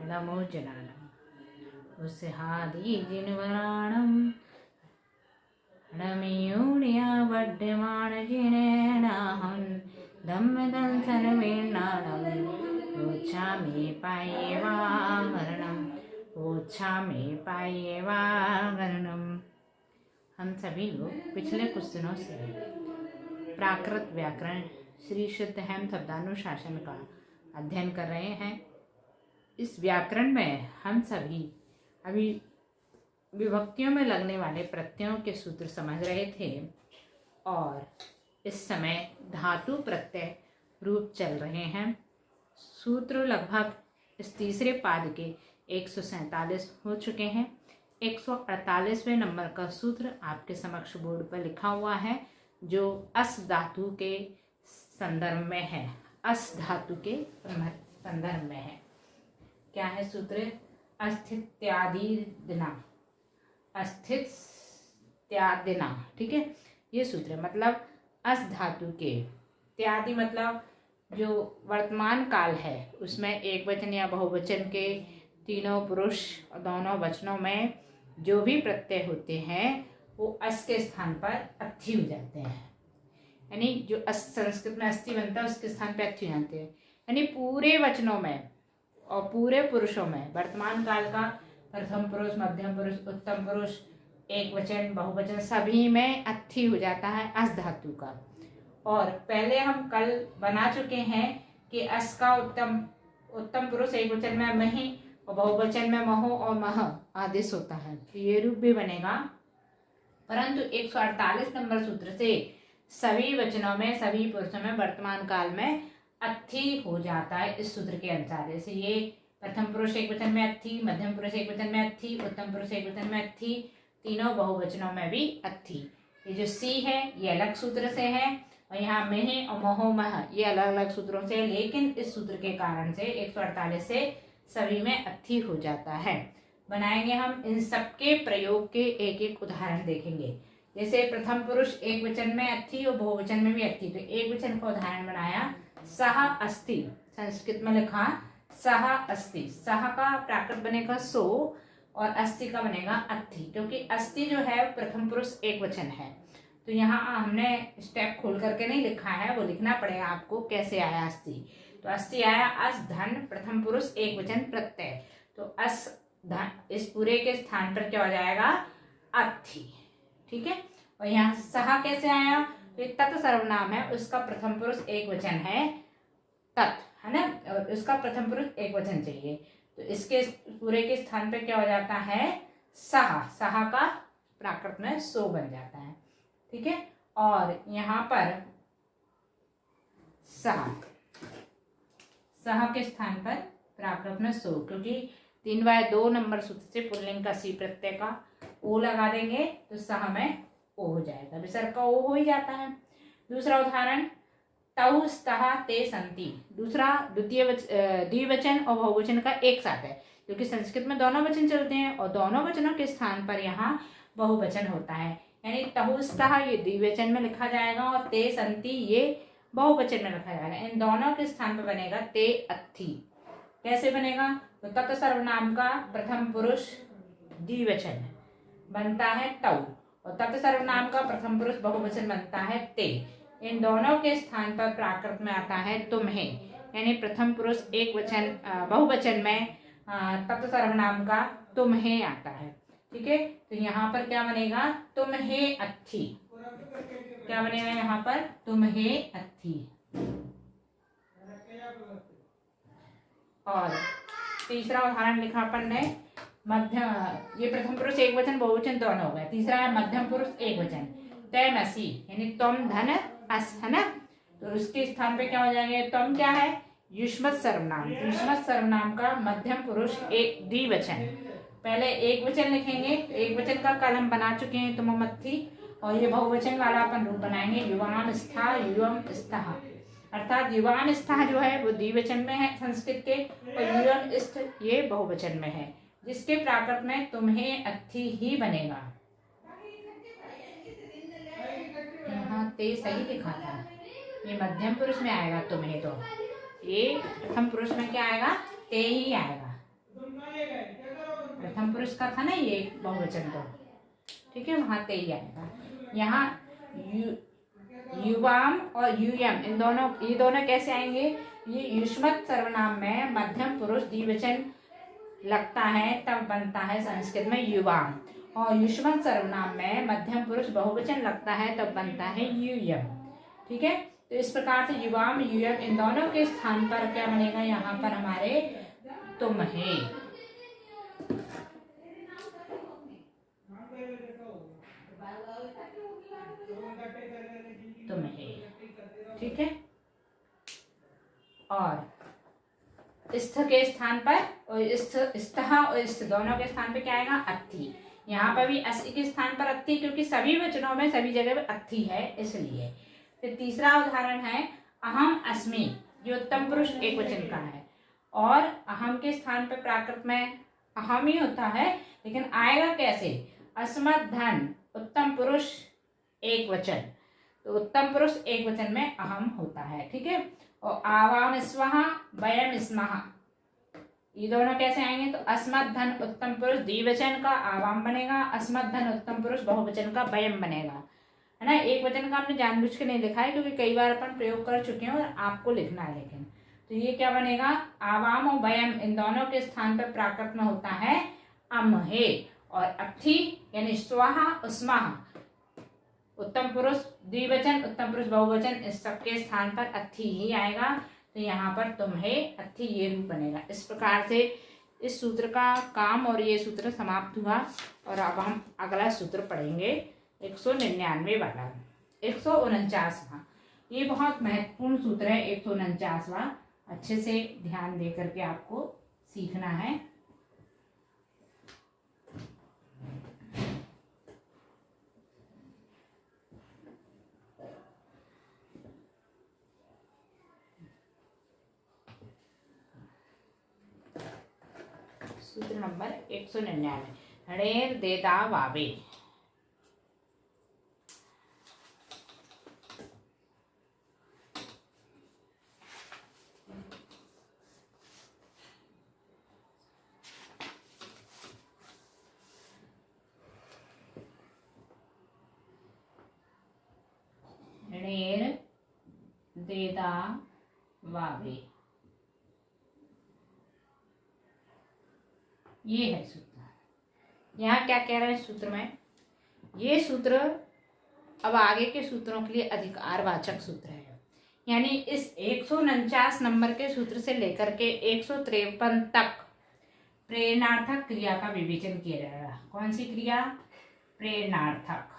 नमोजनानम् उस्हादीजिनवराणं रमयोनिया वड्यमाणजिनेनाहं धम्मदंसनवीर्णाणं रोच्छामि पायेवागरणम्। हम सभी लोग पिछले कुछ दिनों से प्राकृत व्याकरण श्री शुद्ध हेम शब्दानुशासन का अध्ययन कर रहे हैं। इस व्याकरण में हम सभी अभी विभक्तियों में लगने वाले प्रत्ययों के सूत्र समझ रहे थे और इस समय धातु प्रत्यय रूप चल रहे हैं। सूत्र लगभग इस तीसरे पाद के 147 हो चुके हैं। 148वें नंबर का सूत्र आपके समक्ष बोर्ड पर लिखा हुआ है, जो अस धातु के संदर्भ में है। अस धातु के संदर्भ में है। क्या है सूत्र? अस्थित्यादिना, अस्थित्यादिना। ठीक है, ये सूत्र मतलब अस धातु के, त्यादि मतलब जो वर्तमान काल है उसमें एक वचन या बहुवचन के तीनों पुरुष और दोनों वचनों में जो भी प्रत्यय होते हैं वो अस के स्थान पर अस्थि हो जाते हैं। यानी जो संस्कृत में अस्थि बनता है उसके स्थान पर अस्थि हो जाते हैं। यानी पूरे वचनों में और पूरे पुरुषों में वर्तमान काल का प्रथम पुरुष, मध्यम पुरुष, उत्तम पुरुष, एक वचन, बहुवचन सभी में अस्थि हो जाता है अस धातु का। और पहले हम कल बना चुके हैं कि अस का उत्तम पुरुष एक वचन में मही और बहुवचन में महो और मह आदेश होता है, तो ये रूप भी बनेगा। परंतु 148 नंबर सूत्र से सभी वचनों में, सभी पुरुषों में वर्तमान काल में अस्थि हो जाता है। इस सूत्र के अनुसार जैसे ये प्रथम पुरुष एक वचन में अस्थि, मध्यम पुरुष एक वचन में अस्थि, उत्तम पुरुष एक वचन में अस्थि, तीनों बहुवचनों में भी अस्थि। ये जो सी है ये अलग सूत्र से है और यहाँ में और महो मह ये अलग अलग सूत्रों से, लेकिन इस सूत्र के कारण से 148 से सभी में अस्थि हो जाता है। बनाएंगे हम इन सबके प्रयोग के एक एक उदाहरण देखेंगे। जैसे प्रथम पुरुष एक वचन में अस्थि और बहुवचन में भी अस्थि, तो एक वचन का उदाहरण बनाया सह अस्ति। संस्कृत में लिखा सह अस्ति। सह का प्राकृत बनेगा सो और अस्ति का बनेगा अस्थि, क्योंकि अस्थि जो है प्रथम पुरुष एक वचन है। तो यहाँ हमने स्टेप खोल करके नहीं लिखा है, वो लिखना पड़ेगा आपको कैसे आया अस्थि। तो अस्थि आया अस धन प्रथम पुरुष एक वचन प्रत्यय, तो अस धन इस पूरे के स्थान पर क्या हो जाएगा? अस्थि। ठीक है। और यहाँ सह कैसे आया? तो ये तत् सर्वनाम है, उसका प्रथम पुरुष एक वचन है तत्, है ना, और उसका प्रथम पुरुष एक वचन चाहिए, तो इसके पूरे के स्थान पे क्या हो जाता है? सह। सह का प्राकृत में सो बन जाता है। ठीक है। और यहाँ पर सह, सह के स्थान पर प्राकृत में सो, क्योंकि 3/2 नंबर सूत्र से पुल्लिंग का सी प्रत्यय का ओ लगा देंगे तो सह में ओ हो जाएगा, विसर्ग का ओ हो ही जाता है। दूसरा उदाहरण तौ स्तः ते सन्ति। दूसरा द्विवचन और बहुवचन का एक साथ है, क्योंकि संस्कृत में दोनों वचन चलते हैं और दोनों वचनों के स्थान पर यहाँ बहुवचन होता है। यानी तौ स्तः ये द्विवचन में लिखा जाएगा और ते सन्ति ये बहुवचन में लिखा जाएगा। इन दोनों के स्थान पर बनेगा ते अस्थि। कैसे बनेगा? तो तत् सर्वनाम का प्रथम पुरुष द्विवचन बनता है तौ और तत् सर्वनाम का प्रथम पुरुष बहुवचन बनता है ते। इन दोनों के स्थान पर प्राकृत में आता है तुम्हें, यानी प्रथम पुरुष एक वचन बहुवचन में तत् सर्वनाम का तुम्हें आता है। ठीक है। तो यहाँ पर क्या बनेगा? तुम्हें अस्थि। क्या बनेगा यहाँ पर? तुम्हें अस्थि। और तीसरा उदाहरण लिखा अपन ने मध्यम, ये प्रथम पुरुष एक वचन बहुवचन दोनों हो गए। तीसरा है मध्यम पुरुष एक वचन तैमसी, यानी तुम धन अस, है ना, तो उसके स्थान पे क्या हो जाएंगे? तुम क्या है? युष्मत सर्वनाम। युष्मत सर्वनाम का मध्यम पुरुष एक द्विवचन, पहले एक वचन लिखेंगे, एक वचन का कल हम बना चुके हैं तुम अस्थि, और ये बहुवचन वाला अपन रूप बनाएंगे युवाम स्था युवम स्था, अर्थात युवाम स्था जो है वो द्विवचन में है संस्कृत के और युवम स्थ ये बहुवचन में है, जिसके प्राकृत में तुम्हें अस्थि ही बनेगा। यहाँ ते सही लिखा था, ये मध्यम पुरुष में आएगा तुम्हें, तो ये प्रथम पुरुष में क्या आएगा? ते ही आएगा। प्रथम पुरुष का था ना ये बहुवचन को, ठीक है, वहां ते ही आएगा। यहाँ युवाम और यूयम ये दोनों कैसे आएंगे? ये युष्मत सर्वनाम में मध्यम पुरुष द्विवचन लगता है तब बनता है संस्कृत में युवाम, और युष्मत सर्वनाम में मध्यम पुरुष बहुवचन लगता है तब बनता है यूयम, ठीक है। तो इस प्रकार से युवाम यूयम इन दोनों के स्थान पर क्या बनेगा? यहाँ पर हमारे तुम्हें, ठीक है। और स्थ के स्थान पर, और स्थः और स्थ दोनों के स्थान पे क्या आएगा? अत्थि। यहाँ पर भी अस्थि के स्थान पर अत्थि, क्योंकि सभी वचनों में सभी जगह पर अत्थि है इसलिए। फिर तीसरा उदाहरण है अहम अस्मि, जो उत्तम पुरुष एक वचन का है, और अहम के स्थान पर प्राकृत में अहम ही होता है, लेकिन आएगा कैसे? अस्मत् धन उत्तम पुरुष एक वचन, तो उत्तम पुरुष एक वचन में अहम होता है, ठीक है। और आवाम स्वाहा वयम स्मः, ये दोनों कैसे आएंगे? तो अस्मत् धन उत्तम पुरुष द्विवचन का आवाम बनेगा, अस्मत् धन उत्तम पुरुष बहुवचन का वयम बनेगा, है ना। एक वचन का हमने जानबूझ के नहीं लिखा है, क्योंकि कई बार अपन प्रयोग कर चुके हैं और आपको लिखना है, लेकिन तो ये क्या बनेगा? आवाम और वयम इन दोनों के स्थान पर प्राकृत में होता है अमहे, और अत्थि यानी स्वाहा उस्माह, उत्तम पुरुष द्विवचन उत्तम पुरुष बहुवचन इस सबके स्थान पर अत्थि ही आएगा, तो यहाँ पर तुम्हें अत्थि ये रूप बनेगा। इस प्रकार से इस सूत्र का काम और ये सूत्र समाप्त हुआ, और अब हम अगला सूत्र पढ़ेंगे 199 वाला, 149वां। ये बहुत महत्वपूर्ण सूत्र है 149वां, अच्छे से ध्यान दे करके आपको सीखना है। सूत्र नंबर 199, हणेर देदा वावे। हणेर देदा वावे, ये है सूत्र। यहाँ क्या कह रहा है सूत्र में? ये सूत्र अब आगे के सूत्रों के लिए अधिकारवाचक सूत्र है, यानी इस 149 नंबर के सूत्र से लेकर के 153 तक प्रेरणार्थक क्रिया का विवेचन किया जाएगा। कौन सी क्रिया? प्रेरणार्थक।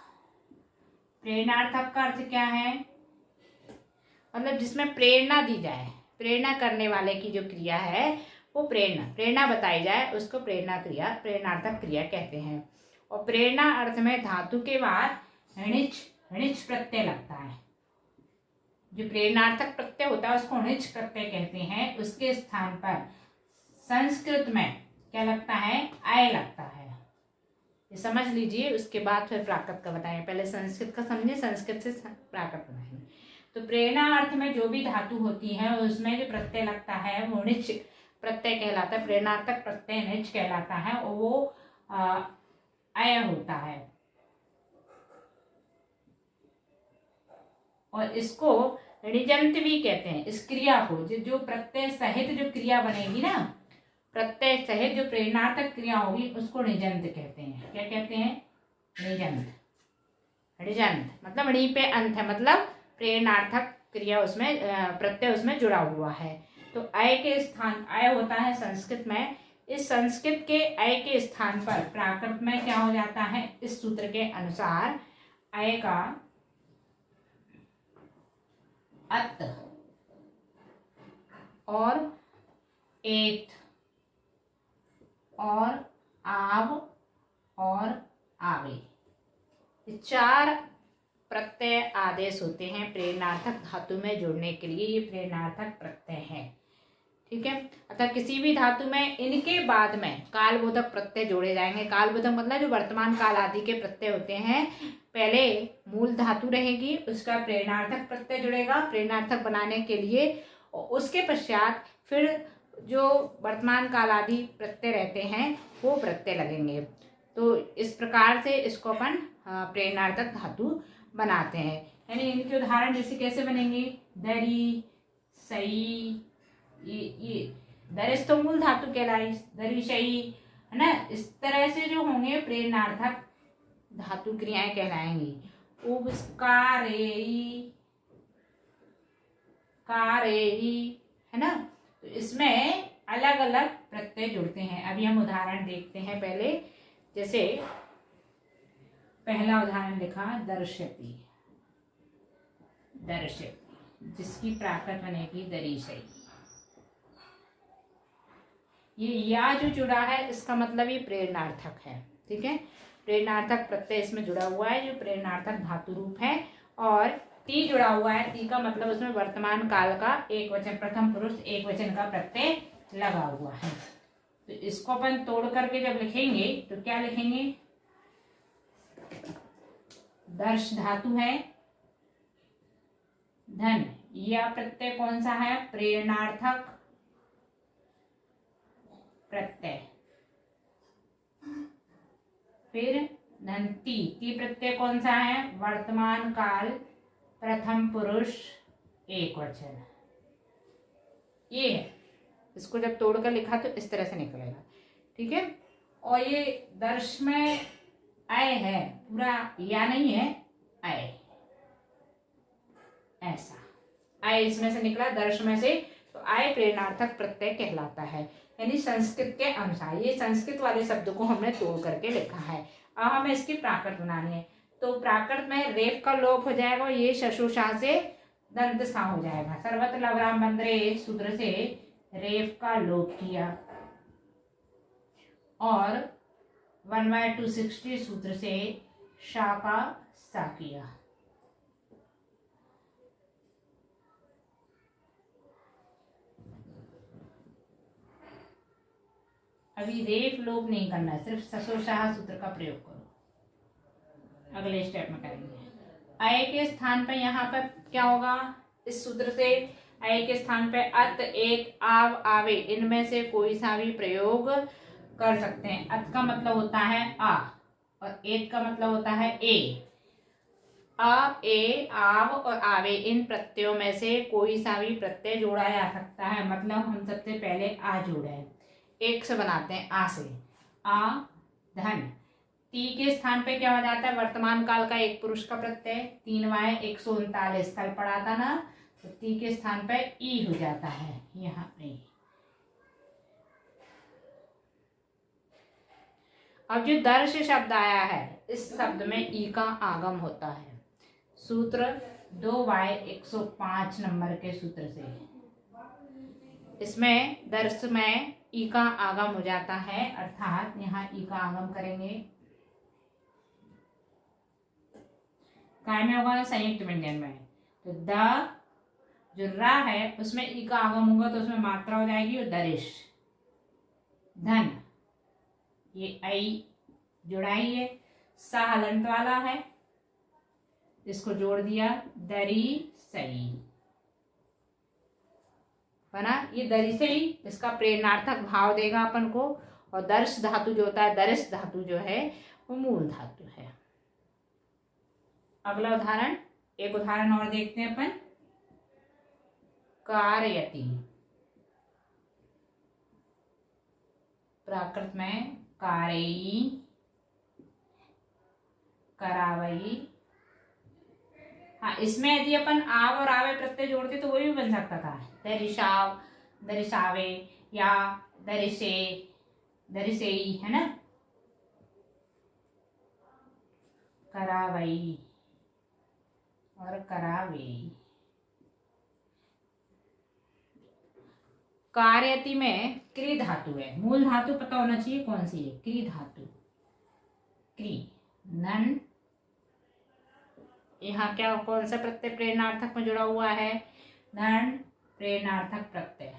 प्रेरणार्थक का अर्थ क्या है? मतलब जिसमें प्रेरणा दी जाए, प्रेरणा करने वाले की जो क्रिया है वो प्रेरणा बताई जाए, उसको प्रेरणा क्रिया, प्रेरणार्थक क्रिया कहते हैं। और प्रेरणा अर्थ में धातु के बाद णिच प्रत्यय लगता है। जो प्रेरणार्थक प्रत्यय होता है उसको णिच प्रत्यय कहते हैं। उसके स्थान पर संस्कृत में क्या लगता है? आय लगता है। ये समझ लीजिए, उसके बाद फिर प्राकृत का बताएंगे। पहले संस्कृत का समझे, संस्कृत से प्राकृत बनाएंगे। तो प्रेरणा अर्थ में जो भी धातु होती है उसमें जो प्रत्यय लगता है वो णिच प्रत्यय कहलाता है। प्रेरणार्थक प्रत्यय णिच कहलाता है और वो अय होता है। और इसको ऋजंत भी कहते हैं। इस क्रिया को जो प्रत्यय सहित जो क्रिया बनेगी ना, प्रत्यय सहित जो प्रेरणार्थक क्रिया होगी उसको ऋजंत कहते हैं। क्या कहते हैं? ऋजंत। ऋजंत मतलब णी पे अंत है, मतलब प्रेरणार्थक क्रिया उसमें प्रत्यय उसमें जुड़ा हुआ है। तो अय के स्थान, अय होता है संस्कृत में, इस संस्कृत के अय के स्थान पर प्राकृत में क्या हो जाता है? इस सूत्र के अनुसार अय का अत और एत और आव और आवे, ये चार प्रत्यय आदेश होते हैं प्रेरणार्थक धातु में जोड़ने के लिए। ये प्रेरणार्थक प्रत्यय है, ठीक है। अतः किसी भी धातु में इनके बाद में कालबोधक प्रत्यय जोड़े जाएंगे। कालबोधक मतलब जो वर्तमान काल आदि के प्रत्यय होते हैं, पहले मूल धातु रहेगी, उसका प्रेरणार्थक प्रत्यय जुड़ेगा प्रेरणार्थक बनाने के लिए, और उसके पश्चात फिर जो वर्तमान काल आदि प्रत्यय रहते हैं वो प्रत्यय लगेंगे। तो इस प्रकार से इसको अपन प्रेरणार्थक धातु बनाते हैं। यानी इनके उदाहरण जैसे कैसे बनेंगे, दरी, सही, ये दरिश तो मूल धातु कहलाई, दरी, सही, है ना। इस तरह से जो होंगे प्रेरणार्थक धातु क्रियाएं कहलाएंगी। उपकारेयी, कारेयी, है ना। तो इसमें अलग अलग प्रत्यय जुड़ते हैं। अभी हम उदाहरण देखते हैं। पहले जैसे पहला उदाहरण लिखा दर्शती, दर्शती, जिसकी प्राकृत बनेगी दरीशई। ये या जो जुड़ा है इसका मतलब ये प्रेरणार्थक है, ठीक है। प्रेरणार्थक प्रत्यय इसमें जुड़ा हुआ है जो प्रेरणार्थक धातु रूप है। और टी जुड़ा हुआ है, टी का मतलब उसमें वर्तमान काल का एक वचन, प्रथम पुरुष एक वचन का प्रत्यय लगा हुआ है। तो इसको अपन तोड़ करके जब लिखेंगे तो क्या लिखेंगे, दर्श धातु है, धन, यह प्रत्यय कौन सा है, प्रेरणार्थक प्रत्यय। फिर धनती, ती प्रत्यय कौन सा है, वर्तमान काल प्रथम पुरुष एक वचन। ये है, इसको जब तोड़कर लिखा तो इस तरह से निकलेगा, ठीक है। और ये दर्श में अय है, पूरा या नहीं है, अय, ऐसा अय इसमें से निकला, दर्श में से, तो अय प्रेरणार्थक प्रत्यय कहलाता है। यानी संस्कृत के अनुसार ये संस्कृत वाले शब्द को हमने तोड़ करके लिखा है। अब हमें इसकी प्राकृत बनानी है। तो प्राकृत में रेफ का लोप हो जाएगा और ये शशुषा से दंत सा हो जाएगा। सर्वत्र लवराम बंदरे सूत्र से रेफ का लोप किया और 1/260 सूत्र से शा का सा किया। अभी रेफ लोप नहीं करना है, सिर्फ ससोशाह सूत्र का प्रयोग करो, अगले स्टेप में करेंगे। अय के स्थान पर यहाँ पर क्या होगा, इस सूत्र से अय के स्थान पे अत, एक, आव, आवे, इनमें से कोई सा भी प्रयोग कर सकते हैं। अत का मतलब होता है आ और एक का मतलब होता है ए। आ, ए, आव और आवे, इन प्रत्ययों में से कोई सा भी प्रत्यय जोड़ा जा सकता है। मतलब हम सबसे पहले आ जोड़े हैं, एक से बनाते हैं, आ से, आ, धन। ती के स्थान पे क्या हो जाता है, वर्तमान काल का एक पुरुष का प्रत्यय, 3/139 कल पढ़ा था ना। तो ती के स्थान पे ई हो जाता है यहाँ पे। अब जो दर्श शब्द आया है, इस शब्द में ई का आगम होता है। सूत्र 2/105 नंबर के सूत्र से इसमें दर्श में ई का आगम हो जाता है, अर्थात यहाँ ई का आगम करेंगे, काय में होगा, संयुक्त व्यंजन में। तो द जो रा है उसमें ई का आगम होगा तो उसमें मात्रा हो जाएगी और दरिश। धन, ये आई जुड़ाई है, सा हलंत वाला है, इसको जोड़ दिया, दरी सही बना। ये दरी सही इसका प्रेरणार्थक भाव देगा अपन को। और दर्श धातु जो होता है, दर्श धातु जो है वो मूल धातु है। अगला उदाहरण, एक उदाहरण और देखते हैं अपन। कारयति, प्राकृत में कारेयी, करावई। हाँ, इसमें यदि अपन आव और आवे प्रत्यय जोड़ते तो वो भी बन सकता था, दरिशाव, दरिशावे या दरिशे, दरिसेई, है ना। करावई और करावेई। कार्यति में क्री धातु है, मूल धातु पता होना चाहिए कौन सी है, क्री धातु, क्री, नन। यहाँ क्या कौन सा प्रत्यय प्रेरणार्थक में जुड़ा हुआ है, नन प्रेरणार्थक प्रत्यय,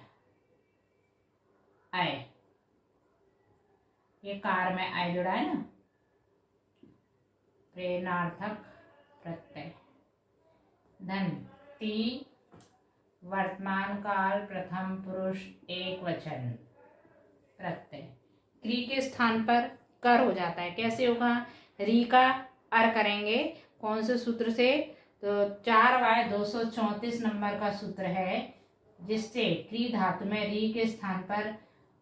आय, ये कार में आय जुड़ा है ना, प्रेरणार्थक प्रत्यय। धन, ती वर्तमान काल प्रथम पुरुष एक वचन प्रत्यय। क्री के स्थान पर कर हो जाता है। कैसे होगा? री का अर करेंगे। कौन से सूत्र से? तो 4Y 234 नंबर का सूत्र है, जिससे क्री धातु में री के स्थान पर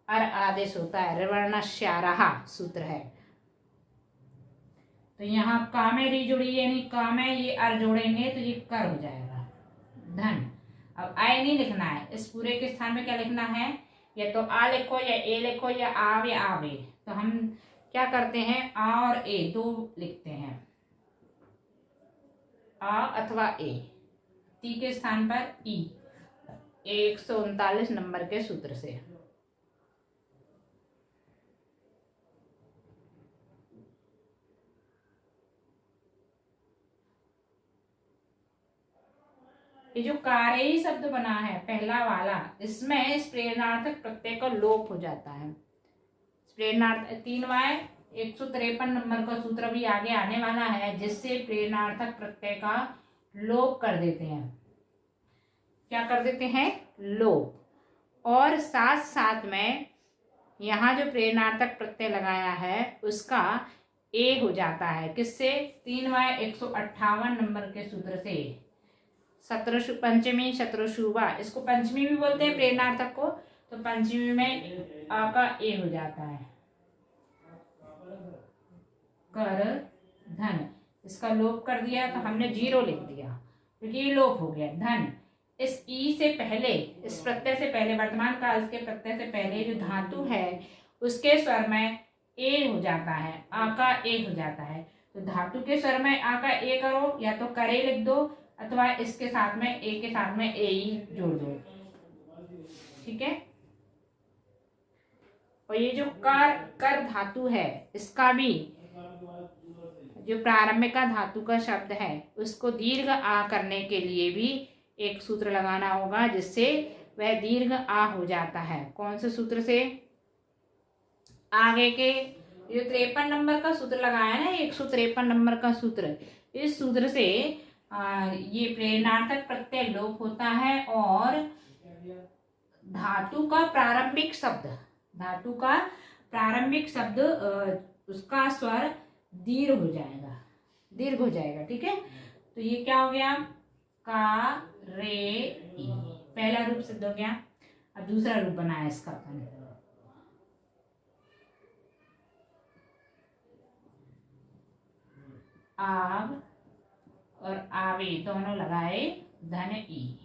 अर आदेश होता है। ऋवर्णस्यारः सूत्र है। तो यहाँ का में री जुड़ी, यानी का में ये अर जोड़ेंगे तो ये कर हो जाएगा धन। अब आय नहीं लिखना है, इस पूरे के स्थान में क्या लिखना है? या तो आ लिखो या ए लिखो या आव या आवे। तो हम क्या करते हैं? आ और ए दो लिखते हैं, आ अथवा ए। ती के स्थान पर ई, 139 नंबर के सूत्र से। ये जो कारेई शब्द बना है पहला वाला, इसमें प्रेरणार्थक प्रत्यय का लोप हो जाता है। प्रेरणार्थ 3Y 153 नंबर का सूत्र भी आगे आने वाला है, जिससे प्रेरणार्थक प्रत्यय का लोप कर देते हैं। क्या कर देते हैं? लोप। और साथ साथ में यहाँ जो प्रेरणार्थक प्रत्यय लगाया है उसका ए हो जाता है। किससे? 3Y 158 नंबर के सूत्र से। पंचमी शत्रुशुभा, इसको पंचमी भी बोलते हैं प्रेरणार्थक को। तो पंचमी में आ का ए हो जाता है। कर धन, इसका लोप कर दिया तो हमने 0 लिख दिया क्योंकि ये लोप हो गया। धन, इस ई से पहले, इस प्रत्यय से पहले, वर्तमान काल के प्रत्यय से पहले जो धातु है उसके स्वर में ए हो जाता है, आ का ए हो जाता है। तो धातु के स्वर में आ का ए करो, या तो करे लिख दो अथवा इसके साथ में ए के साथ में ए ही जोड़ दो। ठीक है। और ये जो कर धातु है, इसका भी जो प्रारंभिक धातु का शब्द है उसको दीर्घ आ करने के लिए भी एक सूत्र लगाना होगा, जिससे वह दीर्घ आ हो जाता है। कौन से सूत्र से? आगे के जो 53 नंबर का सूत्र लगाया ना, 153 नंबर का सूत्र, इस सूत्र से ये प्रेरणार्थक प्रत्यय लोप होता है और धातु का प्रारंभिक शब्द उसका स्वर दीर्घ हो जाएगा। ठीक है। तो ये क्या हो गया? का रे ई, पहला रूप सिद्ध हो गया। अब दूसरा रूप बनाया इसका अपन। आव और आवे दोनों लगाए धन ई।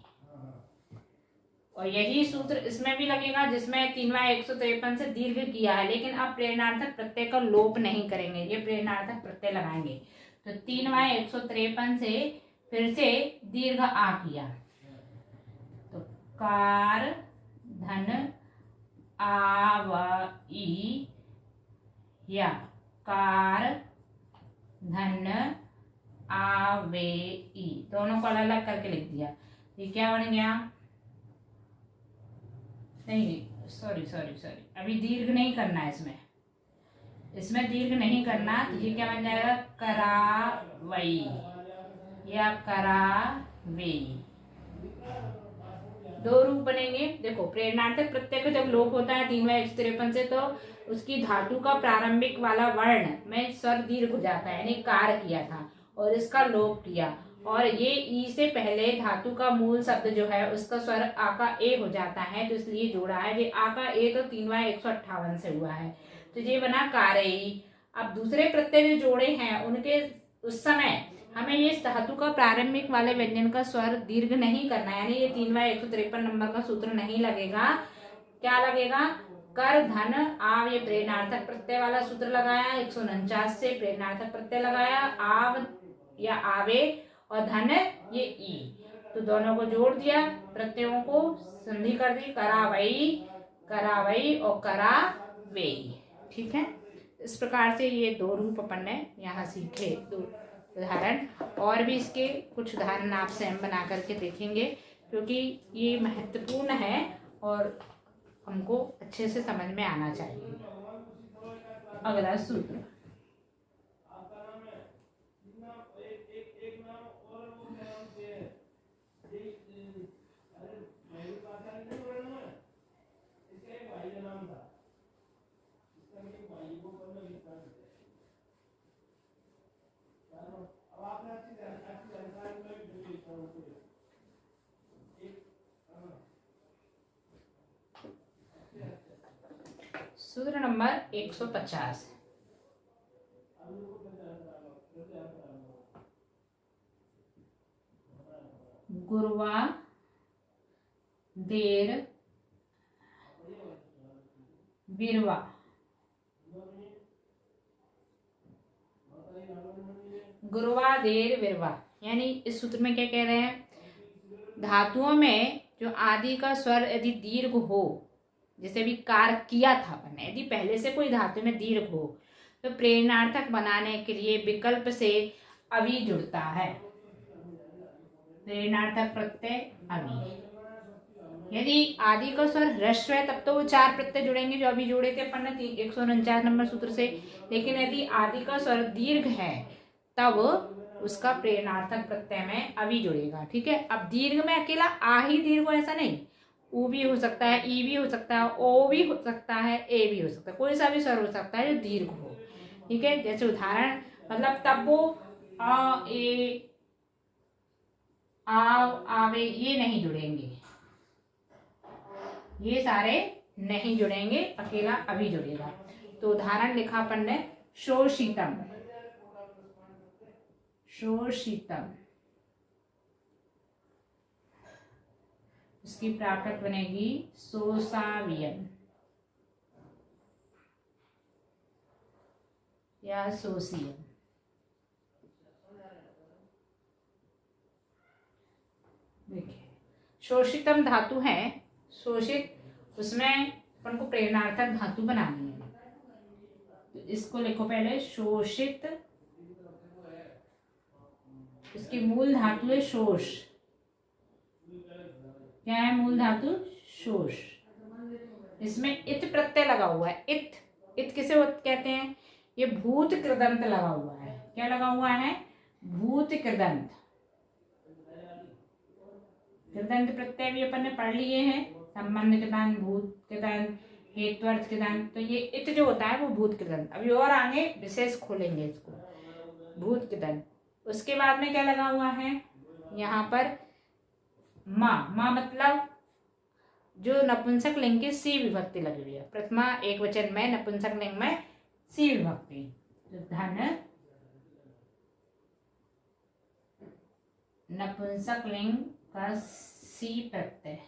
और यही सूत्र इसमें भी लगेगा, जिसमें 3Y 153 से दीर्घ किया है, लेकिन अब प्रेरणार्थक प्रत्यय का लोप नहीं करेंगे, ये प्रेरणार्थक प्रत्यय लगाएंगे। तो 3Y 153 से फिर से दीर्घ आ किया, तो कार धन आवई, या कार धन आवेई, दोनों को अलग अलग करके लिख दिया। ये क्या बन गया? नहीं, सॉरी, अभी दीर्घ नहीं करना है इसमें दीर्घ नहीं करना। तो ये क्या बन जाएगा? करावई या करावेई, दो रूप बनेंगे। देखो, प्रेरणार्थक प्रत्यय का जब लोप होता है 3Y 153 से, तो उसकी धातु का प्रारंभिक वाला वर्ण में स्वर दीर्घ हो जाता है, यानी कार किया था और इसका लोप किया। और ये ई से पहले धातु का मूल शब्द जो है उसका स्वर आ का ए हो जाता है, तो इसलिए जोड़ा है। ये आ का ए तो 3Y 158 से हुआ है, तो ये बना कारेई। अब दूसरे प्रत्यय जो जोड़े हैं उनके उस समय हमें ये धातु का प्रारंभिक वाले व्यंजन का स्वर दीर्घ नहीं करना है, यानी ये 3Y 153 नंबर का सूत्र नहीं लगेगा। क्या लगेगा? कर धन आव, ये प्रेरणार्थक प्रत्यय वाला सूत्र लगाया। 149 से प्रेरणार्थक प्रत्यय लगाया, आव या आवे, और धन ये ई, तो दोनों को जोड़ दिया, प्रत्ययों को संधि कर दी, करावई और करावेई। ठीक है। इस प्रकार से ये दो रूप अपन ने यहाँ सीखे, दो उदाहरण। और भी इसके कुछ उदाहरण आपसे हम बना करके देखेंगे, क्योंकि ये महत्वपूर्ण है और हमको अच्छे से समझ में आना चाहिए। अगला सूत्र, सूत्र नंबर 150। गुरवा देर बिरवा। गुरवा देर बिरवा, यानी इस सूत्र में क्या कह रहे हैं, धातुओं में जो आदि का स्वर यदि दीर्घ हो, जैसे भी कार किया था अपन, यदि पहले से कोई धातु में दीर्घ हो तो प्रेरणार्थक बनाने के लिए विकल्प से अवि जुड़ता है। प्रेरणार्थक प्रत्यय अवि। यदि आदि का स्वर ह्रस्व है तब तो वो 4 प्रत्यय जुड़ेंगे जो अभी जोड़े थे अपन ने 149 नंबर सूत्र से। लेकिन यदि आदि का स्वर दीर्घ है तब उसका प्रेरणार्थक प्रत्यय में अवि जुड़ेगा। ठीक है। अब दीर्घ में अकेला आ ही दीर्घ हो ऐसा नहीं, उ भी हो सकता है, ई भी हो सकता है, ओ भी हो सकता है, ए भी हो सकता है, कोई सा भी स्वर हो सकता है जो दीर्घ हो। ठीक है। जैसे उदाहरण मतलब तब वो आ ए आव आवे ये नहीं जुड़ेंगे, ये सारे नहीं जुड़ेंगे, अकेला अभी जुड़ेगा। तो उदाहरण लिखा अपन ने शोषितम, शोषितम, इसकी प्राकृत बनेगी सोसावियन या सोसियन। देखिए शोषितम धातु है, शोषित, उसमें अपन को प्रेरणार्थक धातु बनानी है। तो इसको लिखो पहले शोषित, इसकी मूल धातु है शोष। क्या है मूल धातु? शोष। इसमें इत प्रत्यय लगा हुआ है। इत, इत किसे कहते हैं? ये भूत कृदंत लगा हुआ है। क्या लगा हुआ है? भूत कृदंत। कृदंत प्रत्यय भी अपन ने पढ़ लिए हैं, संबंध कृदंत, भूत कृदंत, हेत्वर्थ कृदंत। तो ये इत जो होता है वो भूत कृदंत। अभी और आगे विशेष खोलेंगे इसको, भूत कृदंत। उसके बाद में क्या लगा हुआ है यहाँ पर? माँ। माँ मतलब जो नपुंसक लिंग की सी विभक्ति लगी हुई है, प्रथमा एक वचन में नपुंसक लिंग में सी विभक्ति। तो धन नपुंसक लिंग का सी प्रत्यय,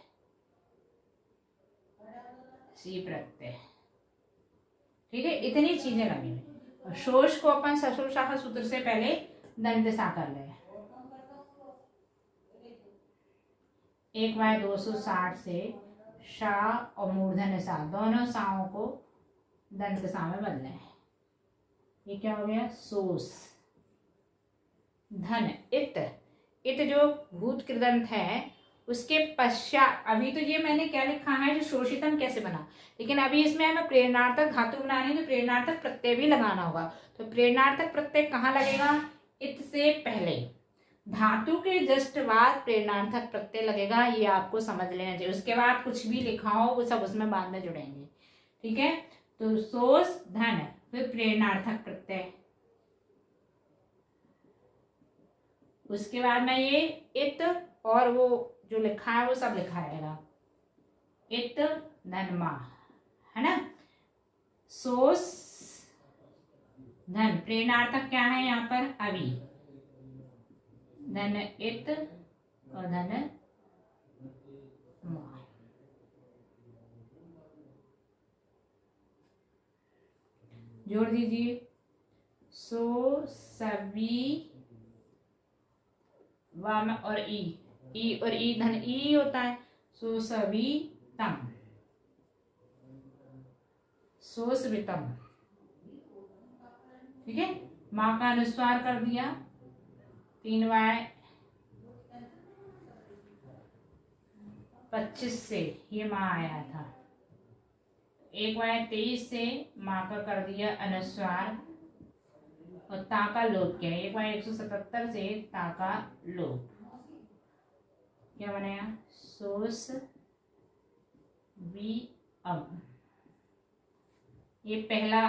सी प्रत्यय। ठीक है। इतनी चीजें लगी हुई। और शोष को अपन ससुर शाखा सूत्र से पहले दंत सा कर ले। 1/260 से शा और मूर्धन्य सा, दोनों साओं को दंत सा में बदले। ये क्या हो गया? सोस। धन इत, इत जो भूत कृदंत है उसके पश्चात, अभी तो ये मैंने क्या लिखा है जो शोषितम कैसे बना, लेकिन अभी इसमें हमें प्रेरणार्थक धातु बनानी है तो प्रेरणार्थक प्रत्यय भी लगाना होगा। तो प्रेरणार्थक प्रत्यय कहाँ लगेगा? इत से पहले, धातु के जस्ट बाद प्रेरणार्थक प्रत्यय लगेगा। ये आपको समझ लेना चाहिए। उसके बाद कुछ भी लिखा हो वो सब उसमें बाद में जुड़ेंगे। ठीक है। तो सोस, धन, फिर प्रेरणार्थक प्रत्यय, उसके बाद में ये इत और वो जो लिखा है वो सब लिखा रहेगा। इत धन मा, है ना। सोस धन, प्रेरणार्थक क्या है यहाँ पर? अवि। धन इत और धन मा। जोड़ दीजिए। सो सभी वाम और ई और ई धन ई होता है। सो सभी तम, सोसवितम। ठीक है। माँ का अनुस्वार कर दिया। 3/25 से ये माँ आया था। 1/23 से माँ का कर दिया अनुस्वार और ता का लोप किया। 1/177 से ता का लोप, क्या बनेगा? सोस वी अम। ये पहला,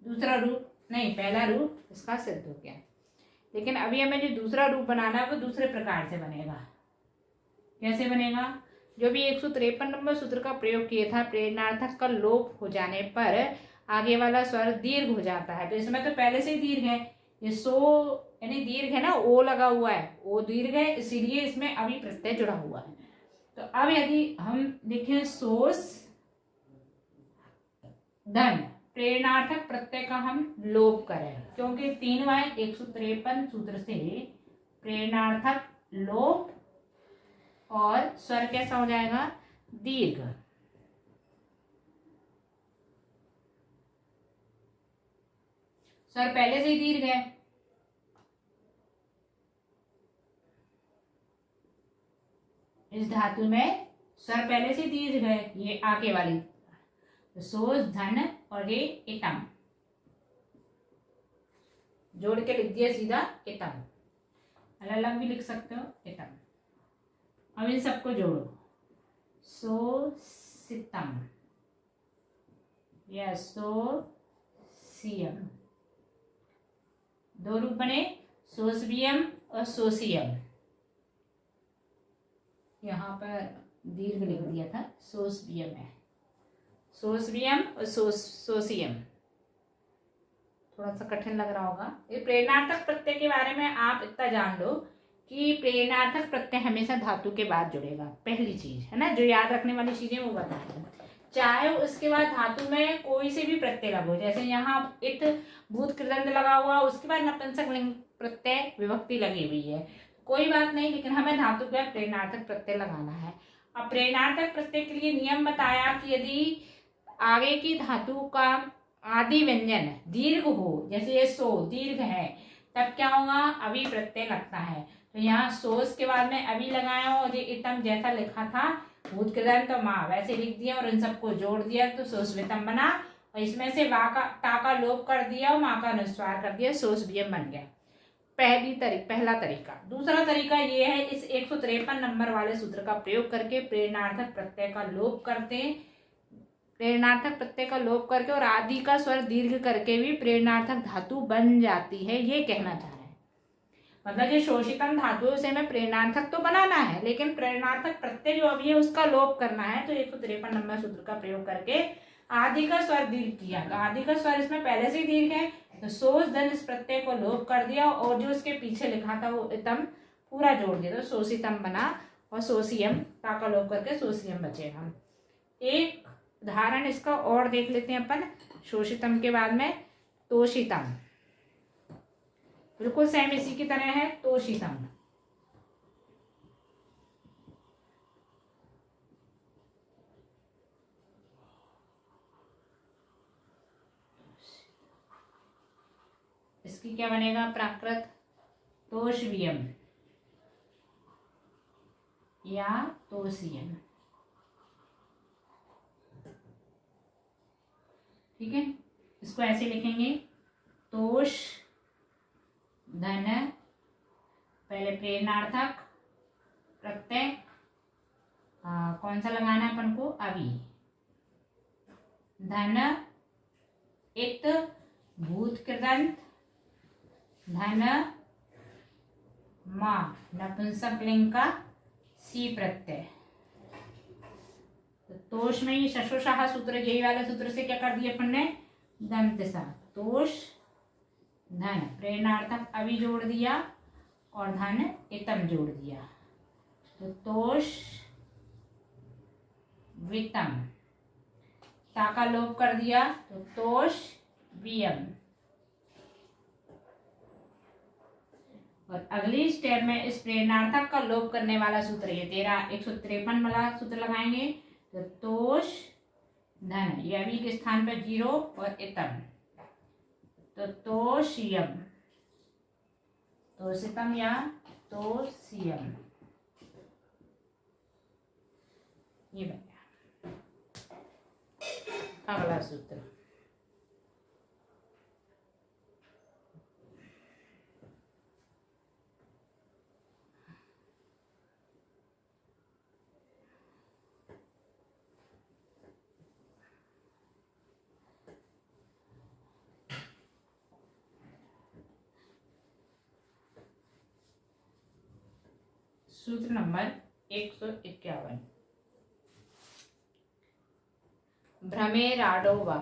दूसरा रूप नहीं, पहला रूप इसका सिद्ध हो गया। लेकिन अभी हमें जो दूसरा रूप बनाना है वो दूसरे प्रकार से बनेगा। कैसे बनेगा? जो भी 153 नंबर सूत्र का प्रयोग किया था, प्रेरणार्थक का लोप हो जाने पर आगे वाला स्वर दीर्घ हो जाता है। तो इसमें तो पहले से ही दीर्घ है, ये सो यानी दीर्घ है ना, ओ लगा हुआ है, ओ दीर्घ है, इसीलिए इसमें अभी प्रत्यय जुड़ा हुआ है। तो अब यदि हम देखें सोस धन प्रेरणार्थक प्रत्यय का हम लोप करें, क्योंकि 3y153 सूत्र से प्रेरणार्थक लोप और स्वर कैसा हो जाएगा, दीर्घ। स्वर पहले से ही दीर्घ है, इस धातु में स्वर पहले से दीर्घ है, ये आगे वाली सोस धन और ये इतम जोड़ के लिख दिया सीधा इतम, अलग अलग भी लिख सकते हो इतम। अब इन सबको जोड़ो, सो सितम या सो सियम, दो रूप बने, सोसवियम और सोसियम। यहाँ पर दीर्घ लिख दिया था, सोसवियम है, सोसवियम और सोसियम। थोड़ा सा कठिन लग रहा होगा। ये प्रेरणार्थक प्रत्यय के बारे में आप इतना जान लो कि प्रेरणार्थक प्रत्यय हमेशा धातु के बाद जुड़ेगा, पहली चीज है ना, जो याद रखने वाली चीजें वो बता रहे हैं। चाहे उसके बाद धातु में कोई से भी प्रत्यय लगो, जैसे यहाँ इत भूत कृदंत लगा हुआ, उसके बाद नपुंसक लिंग प्रत्यय विभक्ति लगी हुई है, कोई बात नहीं, लेकिन हमें धातु पे प्रेरणार्थक प्रत्यय लगाना है। अब प्रेरणार्थक प्रत्यय के लिए नियम बताया कि यदि आगे की धातु का आदि व्यंजन दीर्घ हो, जैसे ये सो दीर्घ है, तब क्या होगा, अभी प्रत्यय लगता है। तो यहाँ सोस के बाद में अभी लगाया और ये इतम जैसा लिखा था भूत कृदंत तो माँ वैसे लिख दिया और इन सबको जोड़ दिया तो सोसवितम बना, और इसमें से वा का टा का लोप कर दिया और माँ का अनुस्वार कर दिया, सोसवियम बन गया। पहला तरीका। दूसरा तरीका ये है, इस 153 नंबर वाले सूत्र का प्रयोग करके प्रेरणार्थक प्रत्यय का लोप करते हैं, प्रेरणार्थक प्रत्यय का लोप करके और आदि का स्वर दीर्घ करके भी प्रेरणार्थक धातु बन जाती है, ये कहना चाह रहे हैं। मतलब जो शोषितम धातु है उसे हमें प्रेरणार्थक तो बनाना है, लेकिन प्रेरणार्थक प्रत्यय जो अभी है उसका लोप करना है। तो 153 नंबर सूत्र का प्रयोग करके आदि का स्वर दीर्घ किया, तो आदि का स्वर इसमें पहले से ही दीर्घ है, तो सोस धन इस प्रत्यय को लोप कर दिया और जो इसके पीछे लिखा था वो इतम पूरा जोड़ दिया, तो सोसितम बना और सोसियम ता का लोप करके सोसियम बचेगा। एक उदाहरण इसका और देख लेते हैं अपन, शोषितम के बाद में तोषितम, बिल्कुल सेम इसी की तरह है, तोषितम। इसकी क्या बनेगा, प्राकृत तोषवियम या तोसियम, ठीक है। इसको ऐसे लिखेंगे, तोष धन पहले प्रेरणार्थक प्रत्यय कौन सा लगाना है अपन को, अभी, धन इत भूत कृदंत धन मा नपुंसक लिंग का सी प्रत्यय। तो तोष में ही शशोशाह सूत्र, यही वाला सूत्र से क्या कर दिया अपन ने, दंत सा, तोष धन प्रेरणार्थक अभी जोड़ दिया और धन इतम जोड़ दिया, तो तोष वितम, ता का लोप कर दिया तो तोष वियम। और अगली स्टेप में इस प्रेरणार्थक का लोप करने वाला सूत्र ये 153 वाला सूत्र लगाएंगे, तो तोष धन ये अभी के स्थान पर 0 और इतम, तो तोषियम, तोषितम या तोषियम, ये बन गया अगला सूत्र। सूत्र नंबर 151, भ्रमेराडो वा।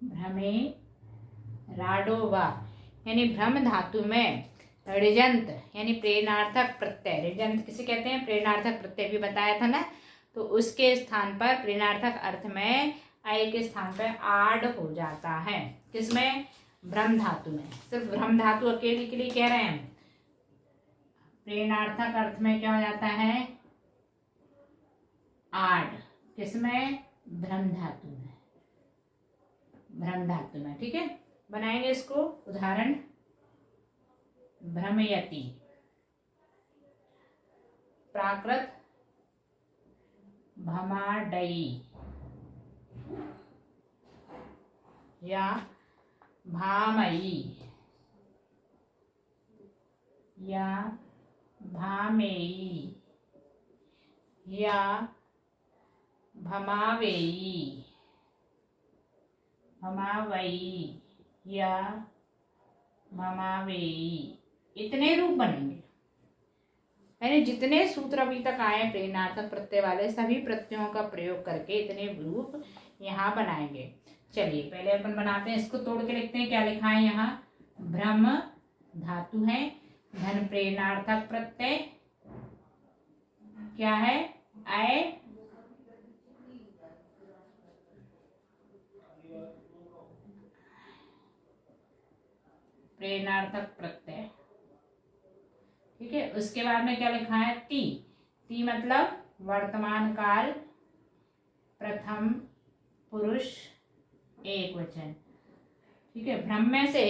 भ्रमेराडो वा यानी भ्रम धातु में ऋजंत यानी प्रेरणार्थक प्रत्यय। ऋजंत किसे कहते हैं? प्रेरणार्थक प्रत्यय भी बताया था ना। तो उसके स्थान पर प्रेरणार्थक अर्थ में आय के स्थान पर आड हो जाता है। किसमें? भ्रम धातु में। सिर्फ भ्रम धातु अकेले के लिए कह रहे हैं। प्रेरणार्थक अर्थ में क्या हो जाता है? आड। किसमें? भ्रम धातु में। भ्रम धातु में। ठीक है, बनाएंगे इसको उदाहरण। भ्रमयति, प्राकृत भमाडयी या भामयी या भामेयी या भमावेयी भमावयी या भमावेयी। इतने रूप बनेंगे। यानी जितने सूत्र अभी तक आए प्रेरणार्थक प्रत्यय वाले सभी प्रत्ययों का प्रयोग करके इतने रूप यहाँ बनाएंगे। चलिए पहले अपन बनाते हैं, इसको तोड़ के लिखते हैं। क्या लिखा है यहाँ? भ्रम धातु है, धन प्रेरणार्थक प्रत्यय क्या है? आय, प्रेरणार्थक प्रत्यय। ठीक है, उसके बाद में क्या लिखा है? ती। ती मतलब वर्तमान काल, प्रथम पुरुष, एक वचन। ठीक है, भ्रम में से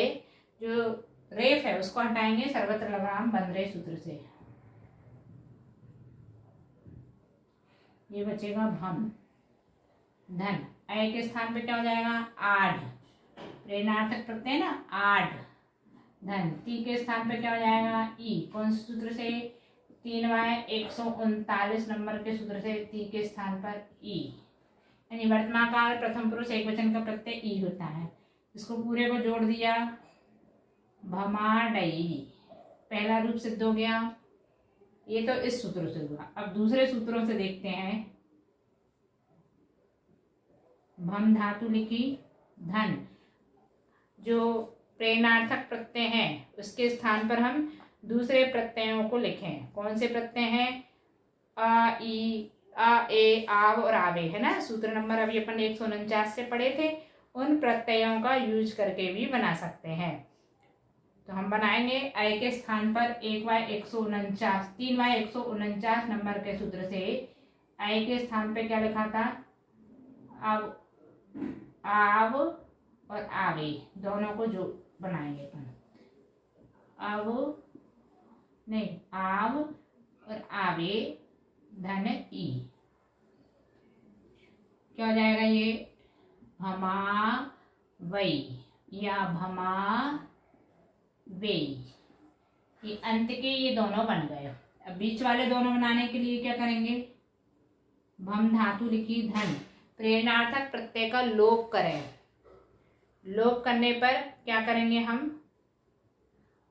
जो रेफ है उसको हटाएंगे सर्वत्र लगाम बंध रहे सूत्र से। ये बचेगा भम। धन अय के स्थान पे क्या हो जाएगा? आड। प्रेरणार्थक प्रत्यय ना, आड। धन ती के स्थान पे क्या हो जाएगा? ई। कौन से सूत्र से? 3/139 नंबर के सूत्र से ती के स्थान पर ई। यानी वर्तमान काल प्रथम पुरुष एक वचन का प्रत्यय ई होता है। इसको पूरे को जोड़ दिया, भमाडयी। पहला रूप सिद्ध हो गया। ये तो इस सूत्र से हुआ। अब दूसरे सूत्रों से देखते हैं। भम धातु लिखी, धन जो प्रेरणार्थक प्रत्यय है उसके स्थान पर हम दूसरे प्रत्ययों को लिखें। कौन से प्रत्यय हैं? आ, ई, आ, ए, आव और आवे, है ना। सूत्र नंबर अभी अपन 149 से पढ़े थे। उन प्रत्ययों का यूज करके भी बना सकते हैं। तो हम बनाएंगे अय के स्थान पर 1/149 3/149 नंबर के सूत्र से अय के स्थान पे क्या लिखा था? अब आव और आवे दोनों को जो बनाएंगे अपन। अब नहीं, आव और आवे धन ई। क्या हो जाएगा ये? भमावयी या भमावेयी। ये अंत के ये दोनों बन गए। अब बीच वाले दोनों बनाने के लिए क्या करेंगे? भम धातु लिखी, धन प्रेरणार्थक प्रत्यय का लोप करें। लोप करने पर क्या करेंगे हम?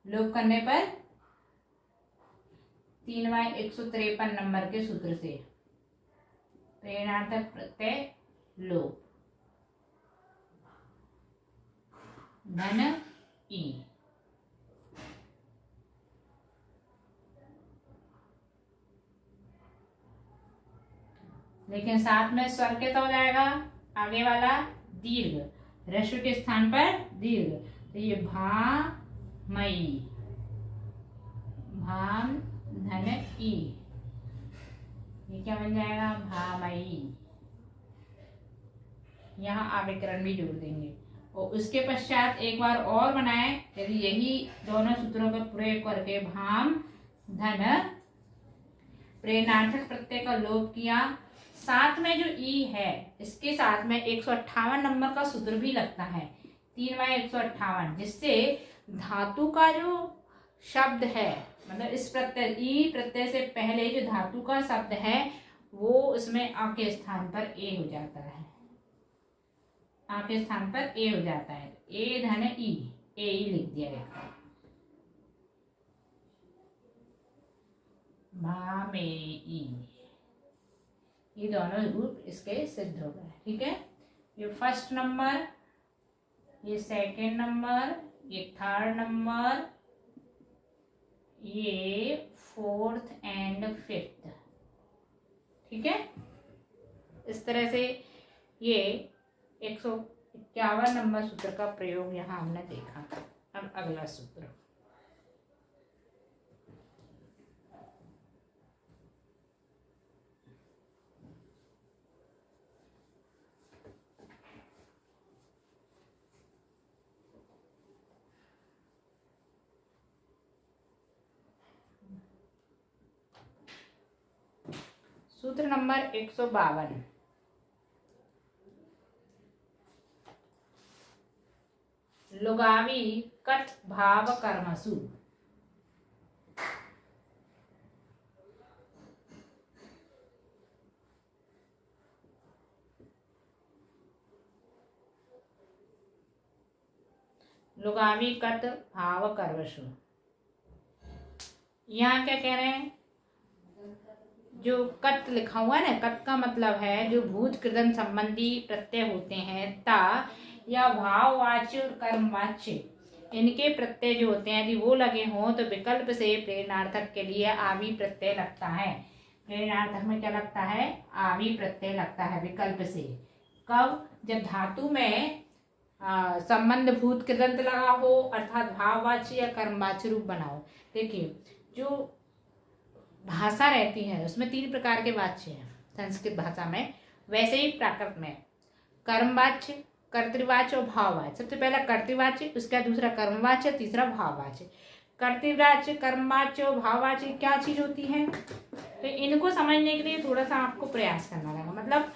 लोप करने पर 3/153 नंबर के सूत्र से प्रेरणार्थक प्रत्यय लोप, धन ई। लेकिन साथ में स्वर के तो हो जाएगा आगे वाला दीर्घ, ह्रस्व के स्थान पर दीर्घ। तो ये भामयी, भाम धन ई, ये क्या बन जाएगा? भामयी। यहाँ आव्यकरण भी जोड़ देंगे। और उसके पश्चात एक बार और बनाएं। यदि यही दोनों सूत्रों का प्रयोग करके भाम धन प्रेरणार्थक प्रत्यय का लोप किया, साथ में जो ई है इसके साथ में 158 नंबर का सूत्र भी लगता है, 3/158, जिससे धातु का जो शब्द है, मतलब इस प्रत्यय ई प्रत्यय से पहले जो धातु का शब्द है वो उसमें आ के स्थान पर ए हो जाता है। आ के स्थान पर ए हो जाता है। ए धन ई, ए ही लिख दिया गया। भामेई, ये दोनों रूप इसके सिद्ध हो गए। ठीक है, ये फर्स्ट नंबर, ये सेकंड नंबर, ये थर्ड नंबर, ये फोर्थ एंड फिफ्थ। ठीक है, इस तरह से ये 151 नंबर सूत्र का प्रयोग यहाँ हमने देखा। अब अगला सूत्र, सूत्र नंबर 152, लुगावी कट भाव कर्मसु। लुगावी कट भाव कर्मसु, यहाँ क्या कह रहे हैं? जो कट लिखा हुआ है ना, कट का मतलब है जो भूत कृदंत संबंधी प्रत्यय होते हैं, ता या भाववाच्य और कर्मवाच्य, इनके प्रत्यय जो होते हैं यदि वो लगे हों तो विकल्प से प्रेरणार्थक के लिए आवी प्रत्यय लगता है। प्रेरणार्थक में क्या लगता है? आवी प्रत्यय लगता है विकल्प से। कब? जब धातु में संबंध भूत कृदंत लगा हो, अर्थात भाववाच्य या कर्मवाच्य रूप बनाओ। देखिए, जो भाषा रहती है उसमें 3 प्रकार के वाच्य हैं संस्कृत भाषा में, वैसे ही प्राकृत में कर्मवाच्य, कर्तृवाच्य और भाववाच्य। सबसे पहला कर्तृवाच्य, उसका दूसरा कर्मवाच्य, तीसरा भाववाच्य। कर्तृवाच्य, कर्मवाच्य और भाववाच्य क्या चीज होती है? तो इनको समझने के लिए थोड़ा सा आपको प्रयास करना रहेगा। मतलब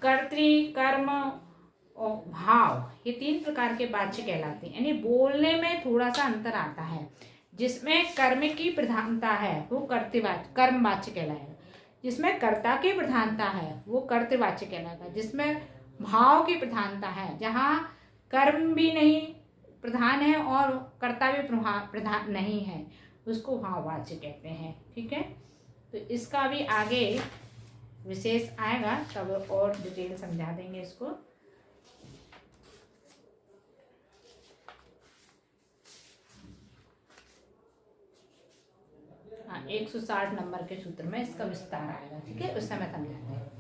कर्तृ, कर्म और भाव, ये 3 प्रकार के वाच्य कहलाते हैं। यानी बोलने में थोड़ा सा अंतर आता है। जिसमें कर्म की प्रधानता है वो कर्तृवाच्य, कर्मवाच्य कहलाएगा। जिसमें कर्ता की प्रधानता है वो कर्तृवाच्य कहलाएगा। जिसमें भाव की प्रधानता है, जहाँ कर्म भी नहीं प्रधान है और कर्ता भी प्रधान नहीं है, उसको भाववाच्य कहते हैं। ठीक है, तो इसका भी आगे विशेष आएगा, तब और डिटेल समझा देंगे इसको। हाँ, 160 नंबर के सूत्र में इसका विस्तार आएगा। ठीक है, उस समय समझाते हैं।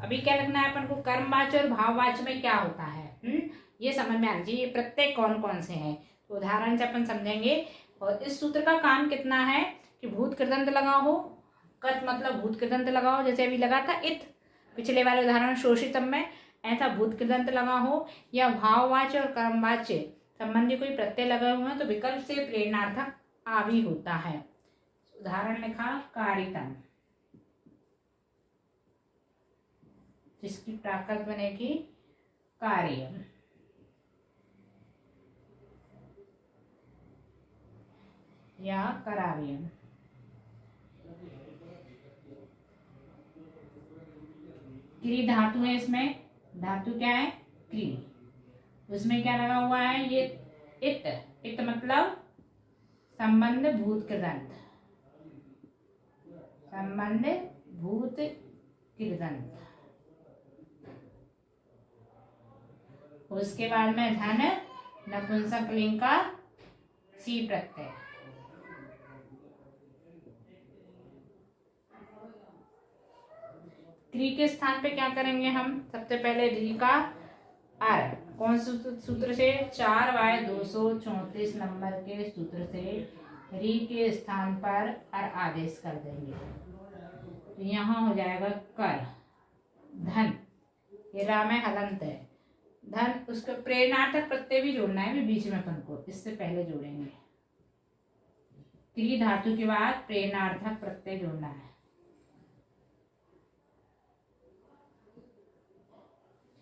अभी क्या लगना है अपन को? कर्मवाच्य और भाववाच्य में क्या होता है, ये समझ में आना चाहिए। ये प्रत्यय कौन कौन से हैं, तो उदाहरण से अपन समझेंगे। और इस सूत्र का काम कितना है कि भूत कृदंत लगा हो, कट मतलब भूत कृदंत लगा हो, जैसे अभी लगा था इत पिछले वाले उदाहरण शोषितम में, ऐसा भूत कृदंत लगा हो, या भाववाच्य और कर्मवाच्य संबंधी कोई प्रत्यय लगे हुए हैं तो विकल्प से प्रेरणार्थक आवी होता है। उदाहरण लिखा कारितम, जिसकी प्राकृत बनेगी कार्यम, या कराव्यम। क्री धातु है, इसमें धातु क्या है? क्री। उसमें क्या लगा हुआ है? ये इत। इत मतलब संबंध भूत कृदंत, संबंध भूत कृदंत। उसके बाद में धन नपुंसक लिंग का सी प्रत्यय। क्री के स्थान पे क्या करेंगे हम? सबसे पहले री का अर, कौन सूत्र से? 4Y234 नंबर के सूत्र से री के स्थान पर अर आदेश कर देंगे, तो यहाँ हो जाएगा कर। धन, ये राम है, हलंत है, धन। उसको प्रेरणार्थक प्रत्यय भी जोड़ना है भी बीच में अपन को, इससे पहले जोड़ेंगे। क्री धातु के बाद प्रेरणार्थक प्रत्यय जोड़ना है।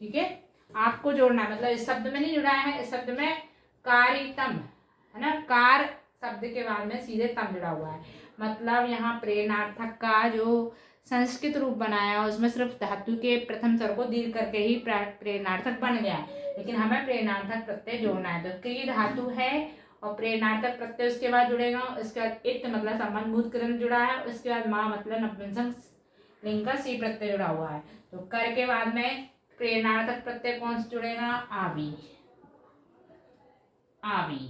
ठीक है, आपको जोड़ना है, मतलब इस शब्द में नहीं जुड़ा है, इस शब्द में कारितम है ना, कार शब्द के बाद में सीधे तम जुड़ा हुआ है। मतलब यहाँ प्रेरणार्थक का जो संस्कृत रूप बनाया उसमें सिर्फ धातु के प्रथम स्वर को दीर्घ करके ही प्रेरणार्थक बन गया, लेकिन हमें प्रेरणार्थक प्रत्यय जोड़ना है। तो क्री धातु है और प्रेरणार्थक प्रत्यय उसके बाद जुड़ेगा। उसके बाद इत मतलब संबंधभूत कृदंत जुड़ा है। उसके बाद माँ मतलब नपुंसक लिंग का सी प्रत्यय जुड़ा हुआ है। तो कर के बाद में प्रेरणार्थक प्रत्यय कौन सा जुड़ेगा? आवी। आवी,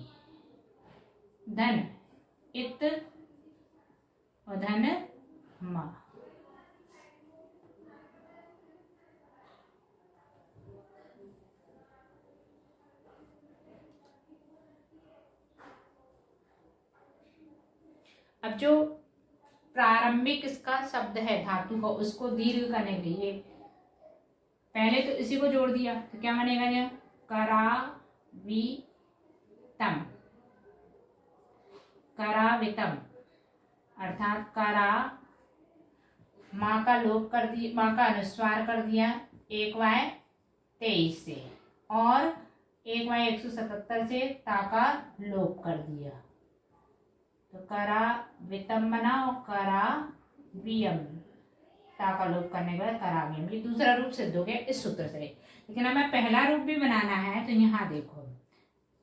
धन इत और धन माँ। अब जो प्रारंभिक इसका शब्द है धातु का, उसको दीर्घ करने के लिए पहले तो इसी को जोड़ दिया तो क्या बनेगा? ये करावितम। करावितम अर्थात करा, माँ का लोप कर दिया, माँ का अनुस्वार कर दिया 1y23 से, और 1y177 से ता का लोप कर दिया। तो करा वितम बना और करा वियम, ता का लोप करने के बाद करावियम। ये दूसरा रूप सिद्ध हो गया इस सूत्र से। लेकिन हमें पहला रूप भी बनाना है। तो यहाँ देखो,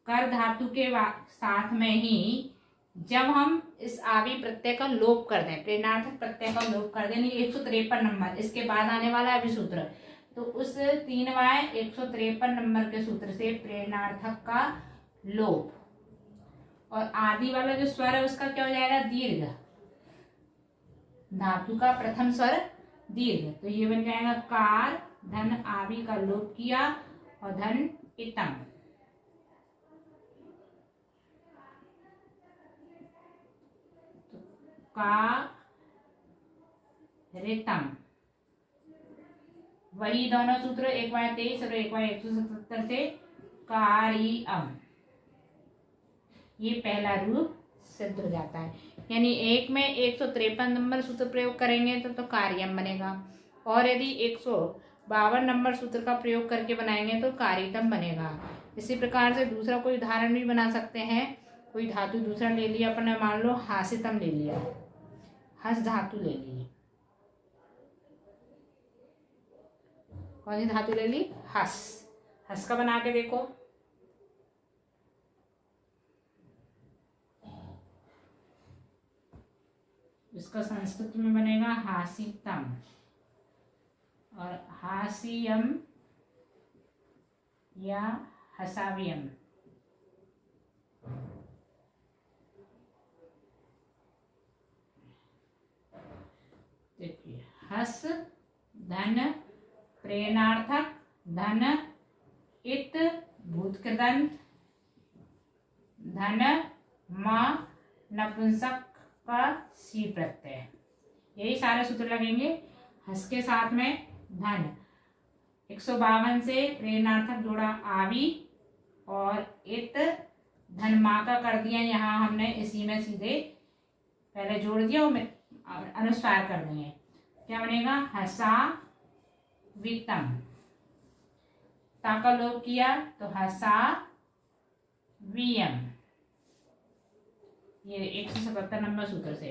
कर धातु के साथ में ही जब हम इस आवी प्रत्यय का लोप कर दें, प्रेरणार्थक प्रत्यय का लोप कर दें, 153 नंबर इसके बाद आने वाला है अभी सूत्र, तो उस 3y 153 नंबर के सूत्र से प्रेरणार्थक का लोप और आदि वाला जो स्वर है उसका क्या हो जाएगा? दीर्घ। धातु का प्रथम स्वर दीर्घ, तो ये बन जाएगा कार, धन आवी का लोप किया और धन इतम। तो का रितम, वही दोनों सूत्र 1y23 और 1y177 से कारियम। ये पहला रूप सिद्ध हो जाता है। यानी एक में 153 नंबर सूत्र प्रयोग करेंगे तो कार्यम बनेगा, और यदि 152 नंबर सूत्र का प्रयोग करके बनाएंगे तो कारितम बनेगा। इसी प्रकार से दूसरा कोई उदाहरण भी बना सकते हैं। कोई धातु दूसरा ले लिया अपने, मान लो हासितम ले लिया, हस धातु ले ली। कौन सी धातु ले ली? हस। हस का बना के देखो। इसका संस्कृत में बनेगा हासितम और हासियम या हसावियम। देखिए, हस धन प्रेरणार्थक धन इत भूतकृदंत धन मा नपुंसक का सी प्रत्यय, यही सारे सूत्र लगेंगे। हस के साथ में धन 152 से प्रेरणार्थक जोड़ा आवी और इत धन माँ का कर दिया यहाँ हमने, इसी में सीधे पहले जोड़ दिया और अनुस्वार कर देंगे। क्या बनेगा? हसा वितम। ता का लोप किया तो हसा वियम। ये 177 नंबर सूत्र से।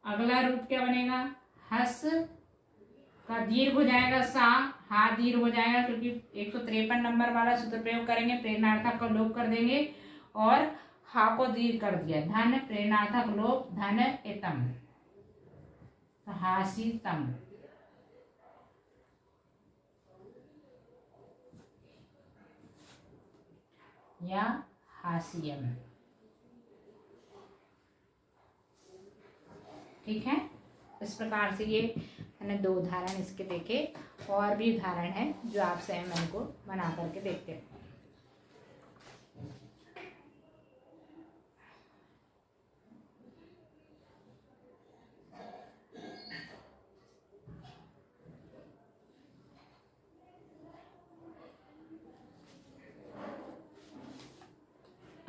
अगला रूप क्या बनेगा? हस का दीर्घ हो जाएगा सा, हा दीर्घ हो जाएगा क्योंकि 153 नंबर वाला सूत्र प्रयोग करेंगे, प्रेरणार्थक का लोप कर देंगे और हा को दीर्घ कर दिया, धन प्रेरणार्थक लोप धन इतम, तो हासितम। या हासियम। ठीक है, इस प्रकार से ये मैंने 2 उदाहरण इसके देखे, और भी उदाहरण है जो आप स्वयं इनको बना करके देखते हैं।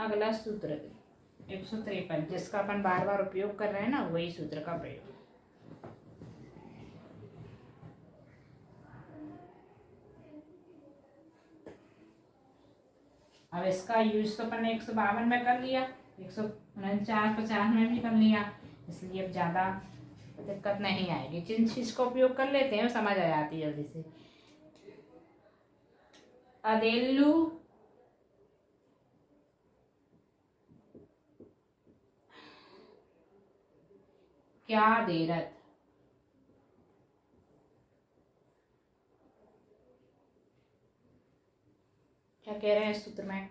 अगला सूत्र 153 जिसका अपन बार बार उपयोग कर रहे हैं ना, वही सूत्र का प्रयोग। अब इसका यूज तो अपन ने 152 में कर लिया, 149-50 में भी कर लिया, इसलिए अब ज्यादा दिक्कत नहीं आएगी। जिन चीज का उपयोग कर लेते हैं वो समझ आ जाती है जल्दी से। अदेलू क्या देरत। क्या कह रहे हैं इस सूत्र में,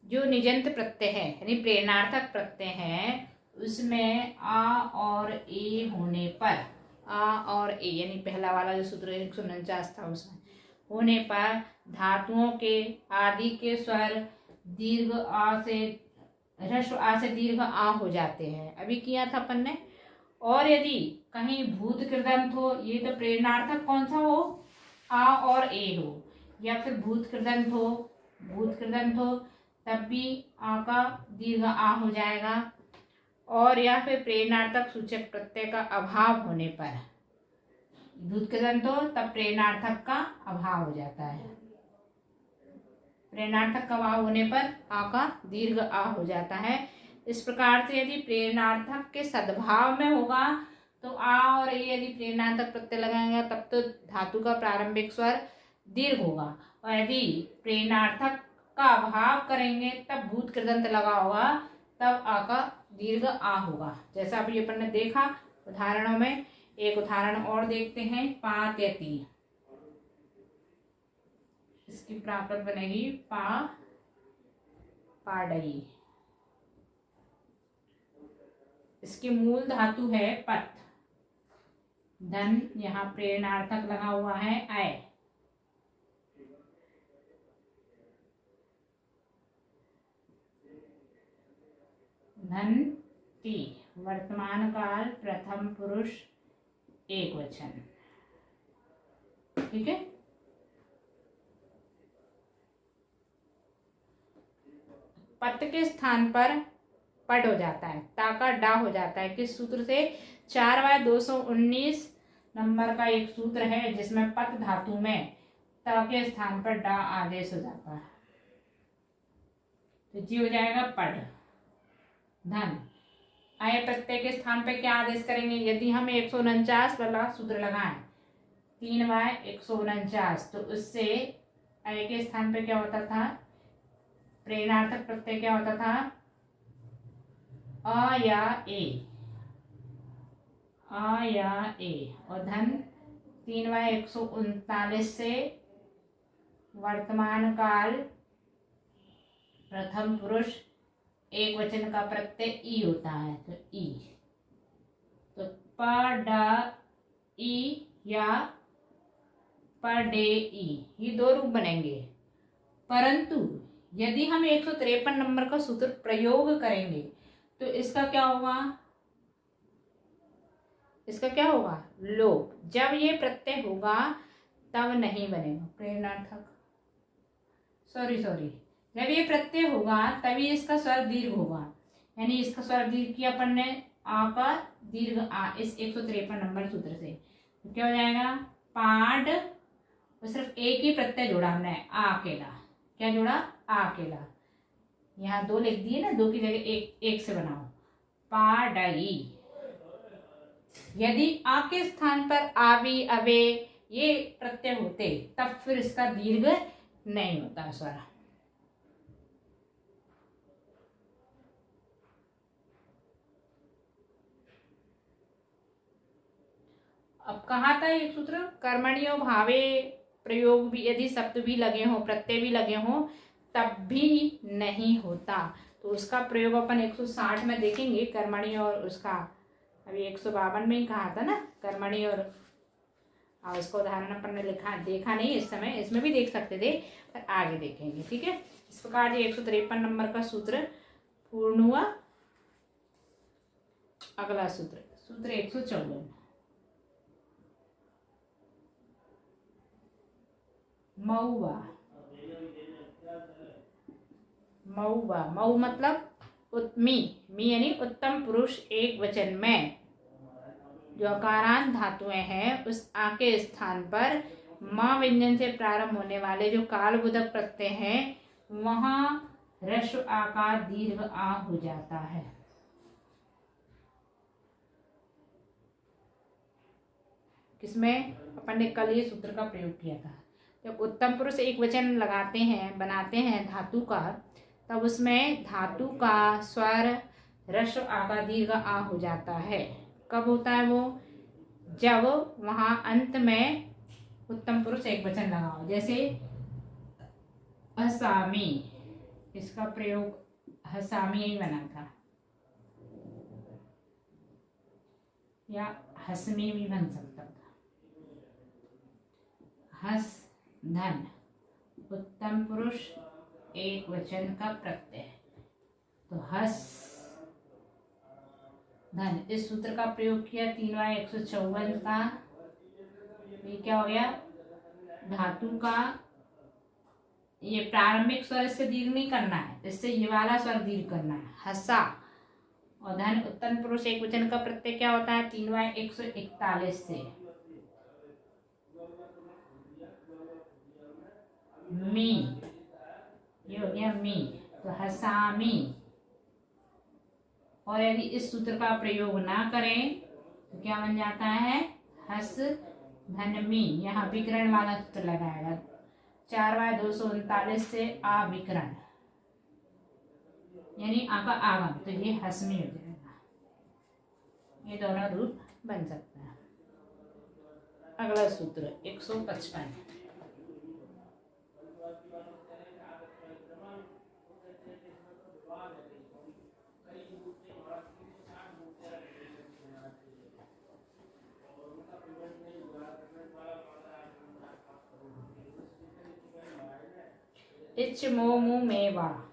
जो निजंत प्रत्यय है यानी प्रेरणार्थक प्रत्यय है उसमें आ और ए होने पर, आ और ए यानी पहला वाला जो सूत्र 149 था उसमें होने पर धातुओं के आदि के स्वर दीर्घ आ से ह्रस्व आ से दीर्घ आ हो जाते हैं, अभी किया था अपन ने। और यदि कहीं भूत कृदंत हो, ये तो प्रेरणार्थक कौन सा हो, आ और ए हो, या फिर भूत कृदंत हो तब भी आ का दीर्घ आ हो जाएगा, और या फिर प्रेरणार्थक सूचक प्रत्यय का अभाव होने पर, भूत कृदंत हो तब प्रेरणार्थक का अभाव हो जाता है, प्रेरणार्थक का अभाव होने पर आ का दीर्घ आ हो जाता है। इस प्रकार से यदि प्रेरणार्थक के सद्भाव में होगा तो आ और ए यदि प्रेरणार्थक प्रत्यय लगाएंगे तब तो धातु का प्रारंभिक स्वर दीर्घ होगा, और यदि प्रेरणार्थक का अभाव करेंगे तब भूत कृदंत लगा होगा तब आ का दीर्घ आ होगा। जैसा अभी अपन ने देखा उदाहरणों में, एक उदाहरण और देखते हैं, पात्यति, इसकी प्राकृत बनेगी पाडई, इसकी मूल धातु है पत, धन यहाँ प्रेरणार्थक लगा हुआ है आय, धन टी, वर्तमान काल प्रथम पुरुष एक वचन, ठीक है। पत के स्थान पर पड हो जाता है, ता का डा हो जाता है, किस सूत्र से, 4/219 नंबर का एक सूत्र है जिसमें पत धातु में ता के स्थान पर डा आदेश हो जाता है, तो जी हो जाएगा पड। धन आय प्रत्यय के स्थान पे क्या आदेश करेंगे, यदि हम 149 वाला सूत्र लगाएं 3/149 तो उससे आय के स्थान पे क्या होता था, प्रेरणार्थक प्रत्यय क्या होता था, अ या ए, और धन 3/139 से वर्तमान काल प्रथम पुरुष एक वचन का प्रत्यय ई होता है, तो ई, तो प ड ई या प डे ई, ये दो रूप बनेंगे। परंतु यदि हम 153 नंबर का सूत्र प्रयोग करेंगे तो इसका क्या होगा, लोप, जब ये प्रत्यय होगा तब नहीं बनेगा प्रेरणार्थक, सॉरी जब ये प्रत्यय होगा तभी इसका स्वर दीर्घ होगा, यानी इसका स्वर दीर्घ किया अपन ने, आ का दीर्घ आ, इस 153 नंबर सूत्र से, तो क्या हो जाएगा, पाड, तो सिर्फ एक ही प्रत्यय जोड़ा हमने, आ अकेला, क्या जोड़ा, आ अकेला, यहाँ दो लिख दिए ना, दो की जगह एक से बनाओ, पाडई। यदि आ के स्थान पर आवी अवे ये प्रत्यय होते तब फिर इसका दीर्घ नहीं होता स्वर। अब कहा था एक सूत्र, कर्मणियो भावे प्रयोग भी, यदि शब्द भी लगे हो प्रत्यय भी लगे हो तब भी नहीं होता, तो उसका प्रयोग अपन 160 में देखेंगे, कर्मणि और उसका, अभी 152 में ही कहा था ना कर्मणि, और उसका उदाहरण अपन ने देखा नहीं इस समय, इसमें भी देख सकते थे पर आगे देखेंगे, ठीक है। इस प्रकार ये 153 नंबर का सूत्र पूर्ण हुआ। अगला सूत्र 154, मऊवा, मऊ मतलब मी यानी उत्तम पुरुष एक वचन में जो अकारांत धातुएं हैं उस आ के स्थान पर मां व्यंजन से प्रारंभ होने वाले जो कालबोधक प्रत्यय हैं वहां ह्रस्व आ का दीर्घ आ हो जाता है। किसमें, अपन ने कल ये सूत्र का प्रयोग किया था, जब उत्तम पुरुष एक वचन लगाते हैं बनाते हैं धातु का, तब उसमें धातु का स्वर ह्रस्व आ का दीर्घ आ हो जाता है। कब होता है वो? जब वहां अंत में उत्तम पुरुष एक वचन लगा हो। जैसे हसामी, इसका प्रयोग हसामी ही बना था, या हसमी भी बन सकता था। हस धन, उत्तम पुरुष एक वचन का प्रत्यय, तो हस धन। इस सूत्र का प्रयोग किया 3/154 का। ये क्या हो गया? धातु का ये प्रारंभिक स्वर इससे दीर्घ नहीं करना है, इससे ये वाला स्वर दीर्घ करना है, हसा। और धन उत्तम पुरुष एक वचन का प्रत्यय क्या होता है? 3/141 से मी, ये हो गया मी, तो हसामी। और यदि इस सूत्र का प्रयोग ना करें तो क्या बन जाता है? हस धन मी। यहाँ विकरण वाला सूत्र लगाएगा 4/239 से आ विकरण, यानी आ का आगम, तो ये हसमी हो जाएगा। ये दोनों रूप बन सकता है। अगला सूत्र 155। इच मो मु में वा,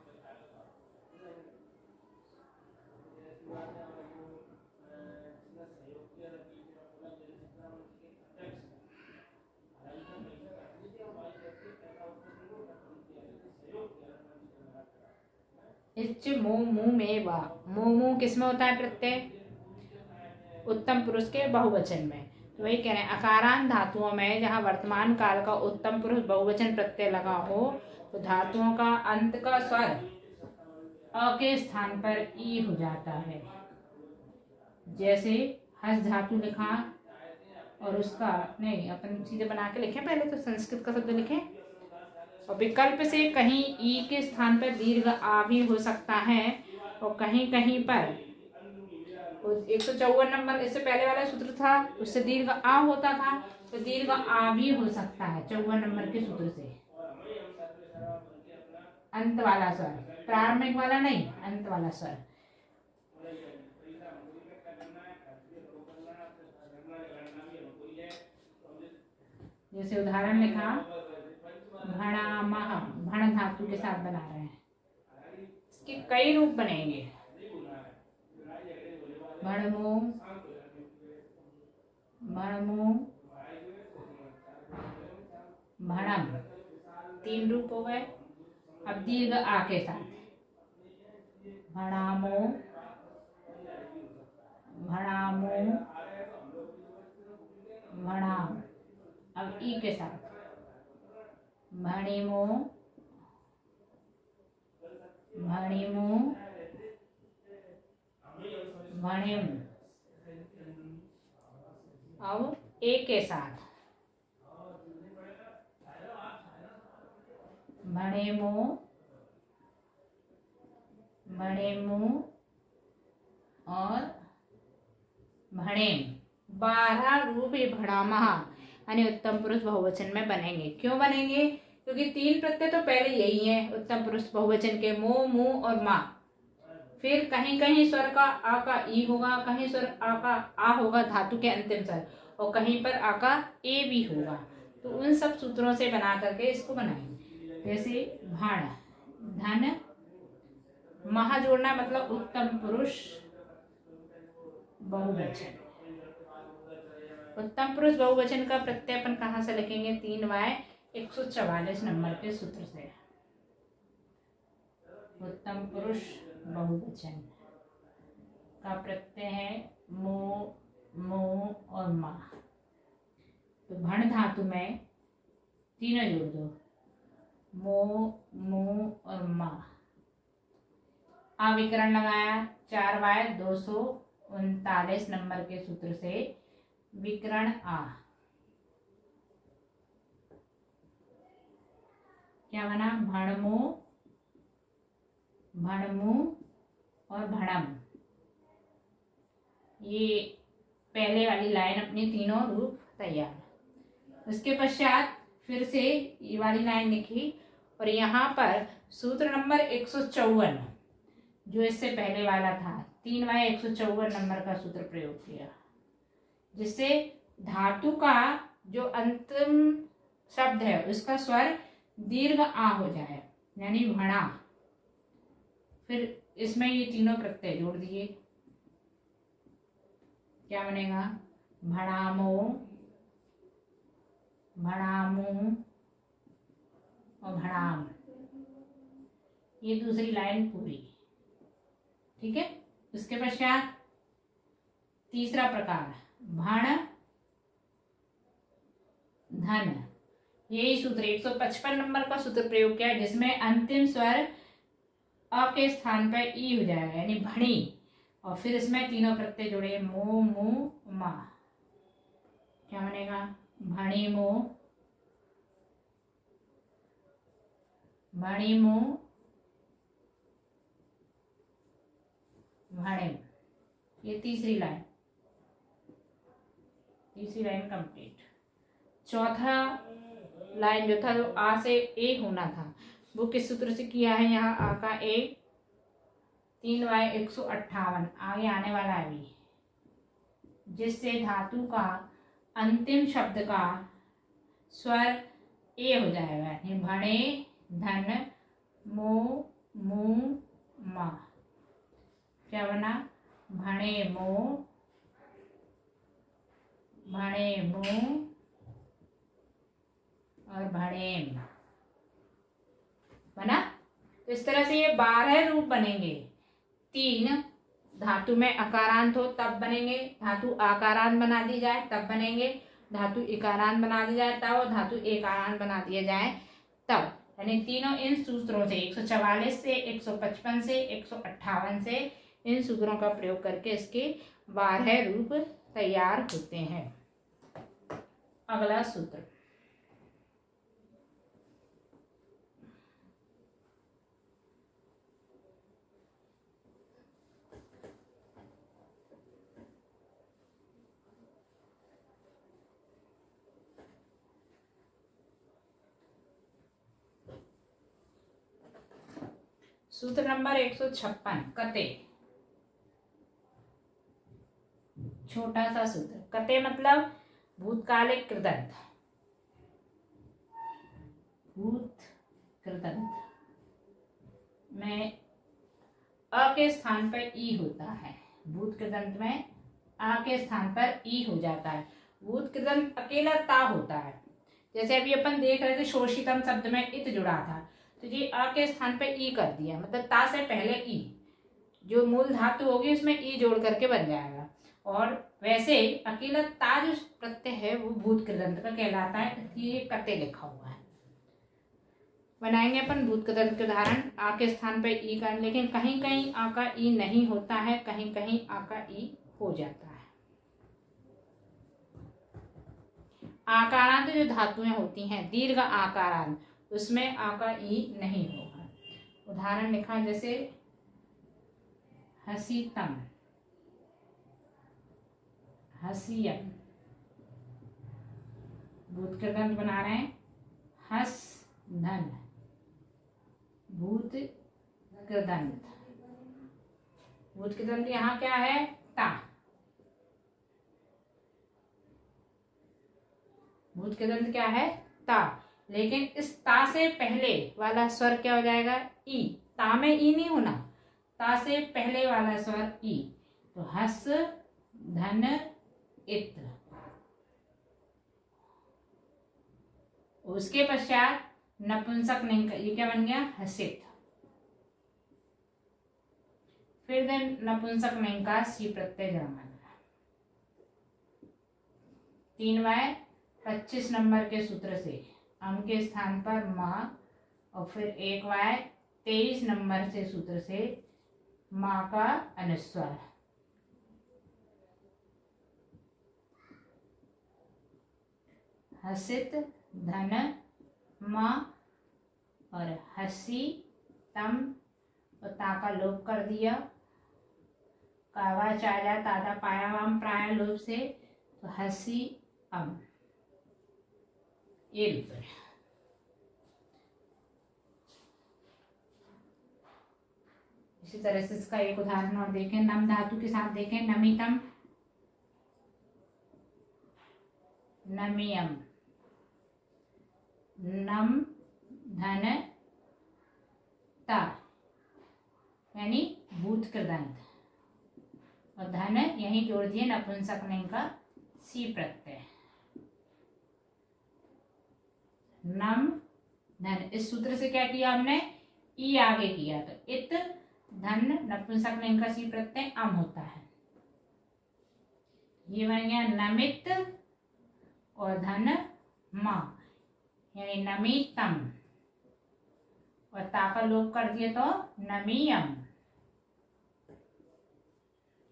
इच मो मु में वा। मो मु किसमें होता है प्रत्यय? उत्तम पुरुष के बहुवचन में। तो वही कह रहे हैं, अकारांत धातुओं में जहाँ वर्तमान काल का उत्तम पुरुष बहुवचन प्रत्यय लगा हो तो धातुओं का अंत का स्वर अ के स्थान पर ई हो जाता है। जैसे हस धातु लिखा और उसका नहीं, अपन सीधे बना के लिखे, पहले तो संस्कृत का शब्द लिखे और विकल्प से कहीं ई के स्थान पर दीर्घ आ भी हो सकता है और कहीं कहीं पर 154 नंबर इससे पहले वाला सूत्र था, उससे दीर्घ आ होता था, तो दीर्घ आ भी हो सकता है 54 नंबर के सूत्र से। अंत वाला स्वर, प्रारंभिक वाला नहीं, अंत वाला स्वर। जैसे उदाहरण लिखा भणामह, भण धातु के साथ बना रहे हैं, इसके कई रूप बनेंगे। भणमु, भणमु, भणम, 3 रूप हो गए। अब दीर्घ आ के साथ भणामो, भणामो, भणाम। अब ई के साथ भणिमो, भणिमो, भणिम। अब ए के साथ भणेमो, भणेमु और भणेम। 12 रूप ये भणामह यानी उत्तम पुरुष बहुवचन में बनेंगे। क्यों बनेंगे? क्योंकि 3 प्रत्यय तो पहले यही है उत्तम पुरुष बहुवचन के, मो, मु और मा। फिर कहीं कहीं स्वर का आ का ई होगा, कहीं स्वर आ का आ होगा धातु के अंतिम स्वर, और कहीं पर आ का ए भी होगा। तो उन सब सूत्रों से बना करके इसको बनाएंगे। जैसे भाण, धन, महा जोड़ना मतलब उत्तम पुरुष बहुवचन। उत्तम पुरुष बहुवचन का प्रत्यय अपन कहाँ से लिखेंगे? 3/144 नंबर के सूत्र से। उत्तम पुरुष बहुवचन का प्रत्यय है मो, मो और मा। तो भण धातु में तीनों जोड़ दो, मो, मो और मा। अविकरण लगाया 4/239 नंबर के सूत्र से, विकरण आ। क्या बना? भणमो, भणमु और भणम। ये पहले वाली लाइन अपनी तीनों रूप तैयार। उसके पश्चात फिर से ये वाली लाइन लिखी और यहाँ पर सूत्र नंबर 154 जो इससे पहले वाला था 3/154 नंबर का सूत्र प्रयोग किया, जिससे धातु का जो अंतिम शब्द है उसका स्वर दीर्घ आ हो जाए, यानी भणा। फिर इसमें ये तीनों प्रत्यय जोड़ दिए, क्या बनेगा? भणामो, भणामू और भणाम। ये दूसरी लाइन पूरी, ठीक है। उसके पश्चात तीसरा प्रकार भण धन। यही सूत्र 155 नंबर का सूत्र प्रयोग किया है, जिसमें अंतिम स्वर अ के स्थान पर ई हो जाएगा, यानी भणी। और फिर इसमें तीनों प्रत्यय जुड़े, मो मु मा। क्या बनेगा? भणी मो, भणी मो, भणिम। ये तीसरी लाइन कंप्लीट। चौथा लाइन जो था, जो आ से ए होना था, वो किस सूत्र से किया है? यहाँ आ का ए 3/158 आगे आने वाला है अभी, जिससे धातु का अंतिम शब्द का स्वर ए हो जाएगा, यानी भणे धन मो मु मा। क्या बना? भणे मो, भणे मु और भणेम बना। तो इस तरह से ये 12 रूप बनेंगे। 3 धातु में अकारांत हो तब बनेंगे, धातु आकारांत बना दी जाए तब बनेंगे, धातु इकारांत बना दी जाए तब, और धातु एकारांत बना दिया जाए तब। यानी तीनों इन सूत्रों से 144 से 155 से 158 से इन सूत्रों का प्रयोग करके इसके 12 रूप तैयार होते हैं। अगला सूत्र सूत्र नंबर 156 कते। छोटा सा सूत्र। कते मतलब भूतकालिक कृदंत। भूत कृदंत में अ के स्थान पर ई होता है। भूत कृदंत में आ के स्थान पर ई हो जाता है। भूत कृदंत अकेला ता होता है। जैसे अभी अपन देख रहे थे शोषितम शब्द में इत जुड़ा था, तो ये अ के स्थान पर ई कर दिया, मतलब ता से पहले ई, जो मूल धातु होगी उसमें ई जोड़ करके बन जाएगा। और वैसे अकेला ता जो प्रत्यय है वो भूत कृदंत का कहलाता है, ये कते लिखा हुआ है। बनाएंगे अपन भूत कृदंत के उदाहरण। आ के स्थान पर ई का, लेकिन कहीं कहीं आ का ई नहीं होता है, कहीं कहीं आ का ई हो जाता है। आकारांत जो धातुएं होती हैं दीर्घ आकारांत, उसमें आ का ई नहीं होगा। उदाहरण लिखा जैसे हसीतम, हसीयम। भूत कृदंत बना रहे हैं, हस धन, भूत कृदंत। भूत कृदंत यहाँ क्या है? ता। भूत कृदंत क्या है? ता। लेकिन इस ता से पहले वाला स्वर क्या हो जाएगा? ई। ता में ई नहीं होना, ता से पहले वाला स्वर ई। तो हस धन इत। उसके पश्चात नपुंसक लिंग, ये क्या बन गया? हसित। फिर देन नपुंसक लिंग का सी प्रत्यय जर्मन। 3/25 नंबर के सूत्र से अम के स्थान पर माँ, और फिर 1/23 नंबर से सूत्र से माँ का अनुस्वार। हसित धन माँ और हसी तम, और ता का लोप कर दिया, कावा चाजा तादा पायावाम प्राय लोभ से, तो हसी अम, ये रूप है। इसी तरह से इसका एक उदाहरण और देखें, नम धातु के साथ देखें, नमितम, नमियम, नम धन ता यानी भूत कृदंत, और धन यही जोड़ दिए नपुंसक लिंग का सी प्रत्यय, नम धन। इस सूत्र से क्या किया हमने, ई आगे किया, तो इत धन नपुंसक लिंग का सी प्रत्यय अम होता है। ये बन गया नमित और धन मा यानी नमीतम, और ता का लोप कर दिए तो नमीयम।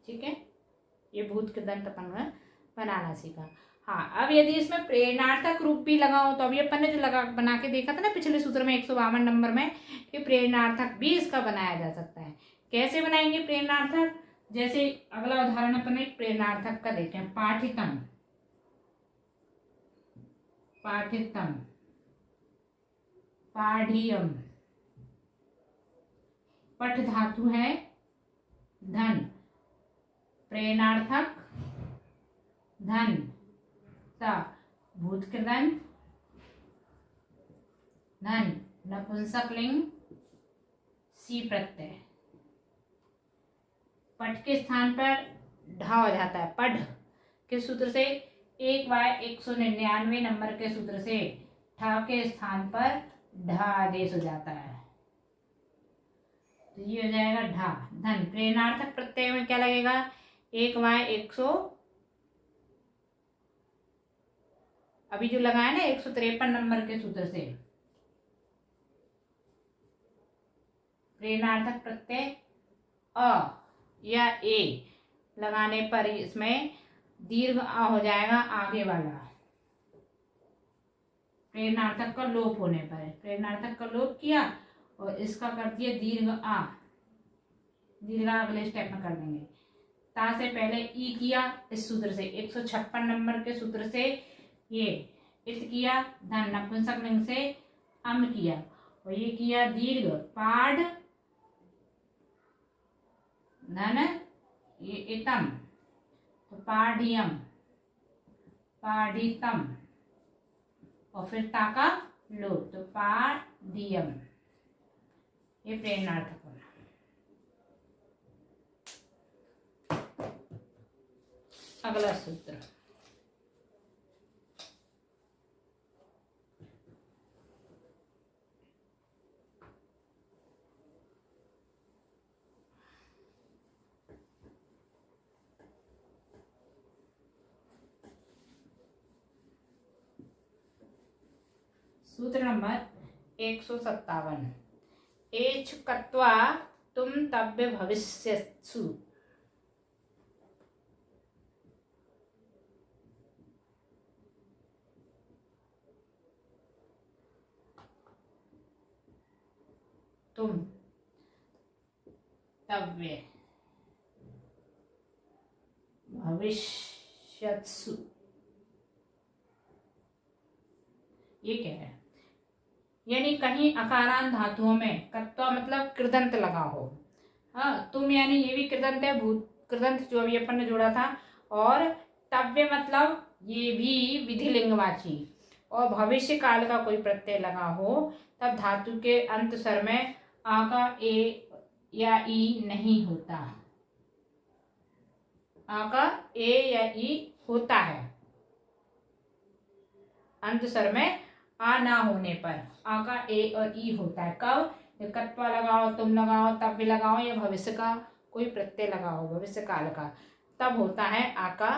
ठीक है, ये भूत कृदंत अपन बनाना सीखा। हाँ, अब यदि इसमें प्रेरणार्थक रूप भी लगाओ, तो अभी अपन ने जो लगा बना के देखा था ना पिछले सूत्र में 152 नंबर में, कि प्रेरणार्थक भी इसका बनाया जा सकता है। कैसे बनाएंगे प्रेरणार्थक, जैसे अगला उदाहरण अपन एक प्रेरणार्थक का देखें, पाठितम, पाठितम, पाढ़ियम, पठ धातु है धन, प्रेरणार्थक धन, ता भूत कृदंत धन, नपुंसक लिंग सी प्रत्यय, पठ के स्थान पर ढा हो जाता है, पढ़ के सूत्र से 1/199 नंबर के सूत्र से ठा के स्थान पर ढा आदेश हो जाता है, तो ये हो जाएगा ढा धन। प्रेरणार्थक प्रत्यय में क्या लगेगा, 1/100, अभी जो लगाया ना 153 नंबर के सूत्र से, प्रेरणार्थक प्रत्यय अ या ए लगाने पर इसमें दीर्घ आ हो जाएगा आगे वाला, प्रेरणार्थक का लोप होने पर, प्रेरणार्थक का लोप किया और इसका कर दिया दीर्घ आ, दीर्घ आ अगले स्टेप में कर देंगे। ता से पहले ई किया इस सूत्र से 156 नंबर के सूत्र से, ये इत किया, धन नपुंसक लिंग से अम किया, और ये किया दीर्घ पाढ़ धन ये इतम, तो पाढ़ियम, पाढ़ितम, और फिर ता का लोप, तो पाढ़ियम। ये प्रेरणार्थक बना। अगला सूत्र, सूत्र नंबर 157, एच कत्वा तुम तव्य भविष्यत्सु, तुम तव्य भविष्यत्सु, ये क्या है, यानी कहीं अकारांत धातुओं में कत्वा मतलब कृदंत लगा हो। हाँ, तुम यानी ये भी कृदंत है, भूत कृदंत जो अभी अपन ने जोड़ा था, और तव्य मतलब ये भी विधिलिंगवाची, और भविष्य काल का कोई प्रत्यय लगा हो, तब धातु के अंत स्वर में आ का ए या ई नहीं होता, आ का ए या ई होता है अंत स्वर में आ ना होने पर, आ का ए और ई होता है। कब, कत्वा लगाओ, तुम लगाओ, तव्य लगाओ, या भविष्य का कोई प्रत्यय लगाओ भविष्य काल का, तब होता है आ का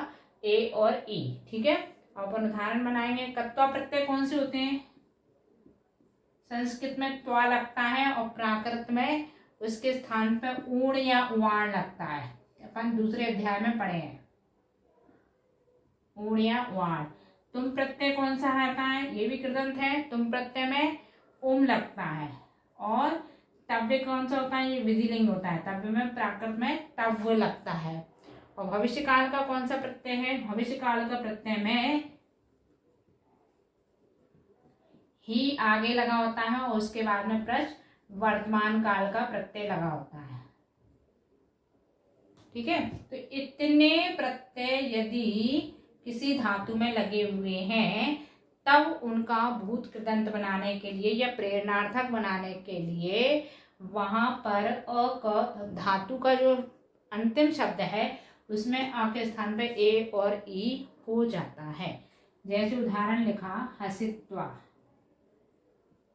ए और ई। ठीक है, अपन उदाहरण बनाएंगे। कत्वा प्रत्यय कौन से होते हैं, संस्कृत में त्वा लगता है और प्राकृत में उसके स्थान पर ऊण या उवाण लगता है, अपन दूसरे अध्याय में पढ़े हैं, ऊण या उवाण। तुम प्रत्यय कौन सा आता है, ये भी कृदंत है, तुम प्रत्यय में उम लगता है, और तव्य कौन सा होता है? ये विधिलिंग होता है। तव्य में प्राकृत में तव्य लगता है। और भविष्य काल का कौन सा प्रत्यय है? भविष्य काल का प्रत्यय में ही आगे लगा होता है और उसके बाद में प्रश्न वर्तमान काल का प्रत्यय लगा होता है। ठीक है, तो इतने प्रत्यय यदि किसी धातु में लगे हुए हैं तब उनका भूत कृदंत बनाने के लिए या प्रेरणार्थक बनाने के लिए वहां पर अ क धातु का जो अंतिम शब्द है उसमें अ के स्थान पे ए और ई हो जाता है। जैसे उदाहरण लिखा हसित्वा,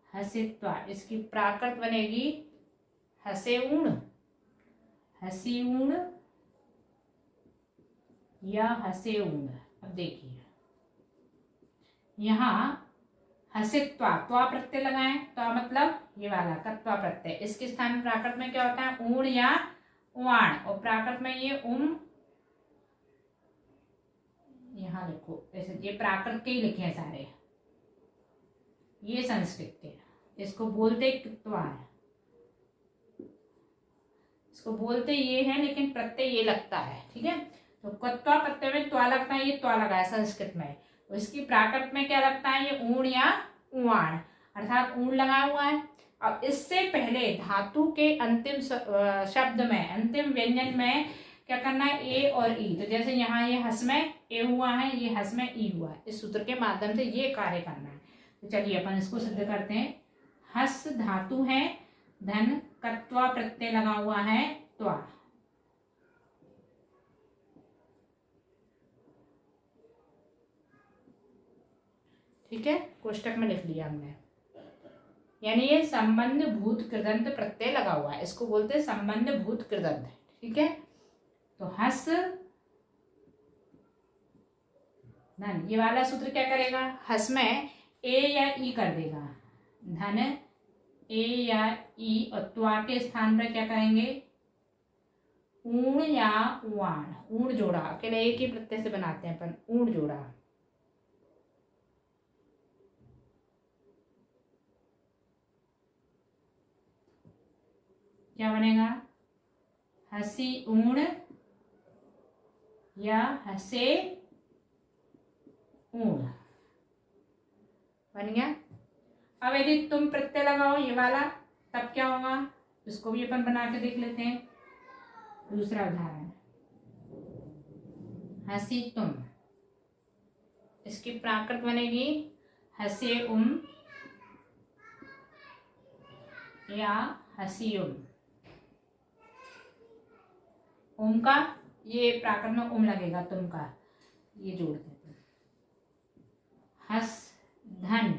हसित्वा, इसकी प्राकृत बनेगी हसेऊण, हसीऊण या हसेऊण। अब देखिए यहाँ हसित्वा, त्वा प्रत्यय लगाएं, त्वा मतलब ये वाला कत्वा प्रत्यय, इसके स्थान में प्राकृत में क्या होता है? ऊण या उवाण, और प्राकृत में ये यहाँ लिखो ऐसे, ये प्राकृत के ही लिखे हैं सारे, ये संस्कृत के, इसको बोलते कित्वा है, इसको बोलते ये है लेकिन प्रत्यय ये लगता है। ठीक है, तो कत्वा प्रत्यय में त्वा लगता है, ये त्वा लगा है संस्कृत में। इसकी प्राकृत में क्या लगता है? ये ऊण या उवाण, अर्थात ऊण लगा हुआ है। अब इससे पहले धातु के अंतिम शब्द में, अंतिम व्यंजन में क्या करना है? ए और ई। तो जैसे यहाँ ये हस में ए हुआ है, ये हस में ई हुआ है, इस सूत्र के माध्यम से ये कार्य करना है। तो चलिए अपन इसको सिद्ध करते हैं। हस धातु है, धन कत्वा प्रत्यय लगा हुआ है, त्वा। ठीक है, कोष्टक में लिख लिया हमने, यानी ये संबंध भूत कृदंत प्रत्यय लगा हुआ है, इसको बोलते हैं संबंध भूत कृदंत। ठीक है, तो हस धन, ये वाला सूत्र क्या करेगा? हस में ए या ई कर देगा, धन ए या ई, और त्वा के स्थान पर क्या करेंगे? ऊण या उवाण, ऊण जोड़ा, अकेले एक ही प्रत्यय से बनाते हैं अपन, ऊण जोड़ा। क्या बनेगा? हसी ऊण या हसे ऊण बन गया। अब यदि तुम प्रत्यय लगाओ ये वाला, तब क्या होगा? इसको भी अपन बना के देख लेते हैं। दूसरा उदाहरण, हसी तुम, इसकी प्राकृत बनेगी हसे या हसीउम। ओम का ये प्राकृत में लगेगा, तुम का ये जोड़ देते हैं। हस धन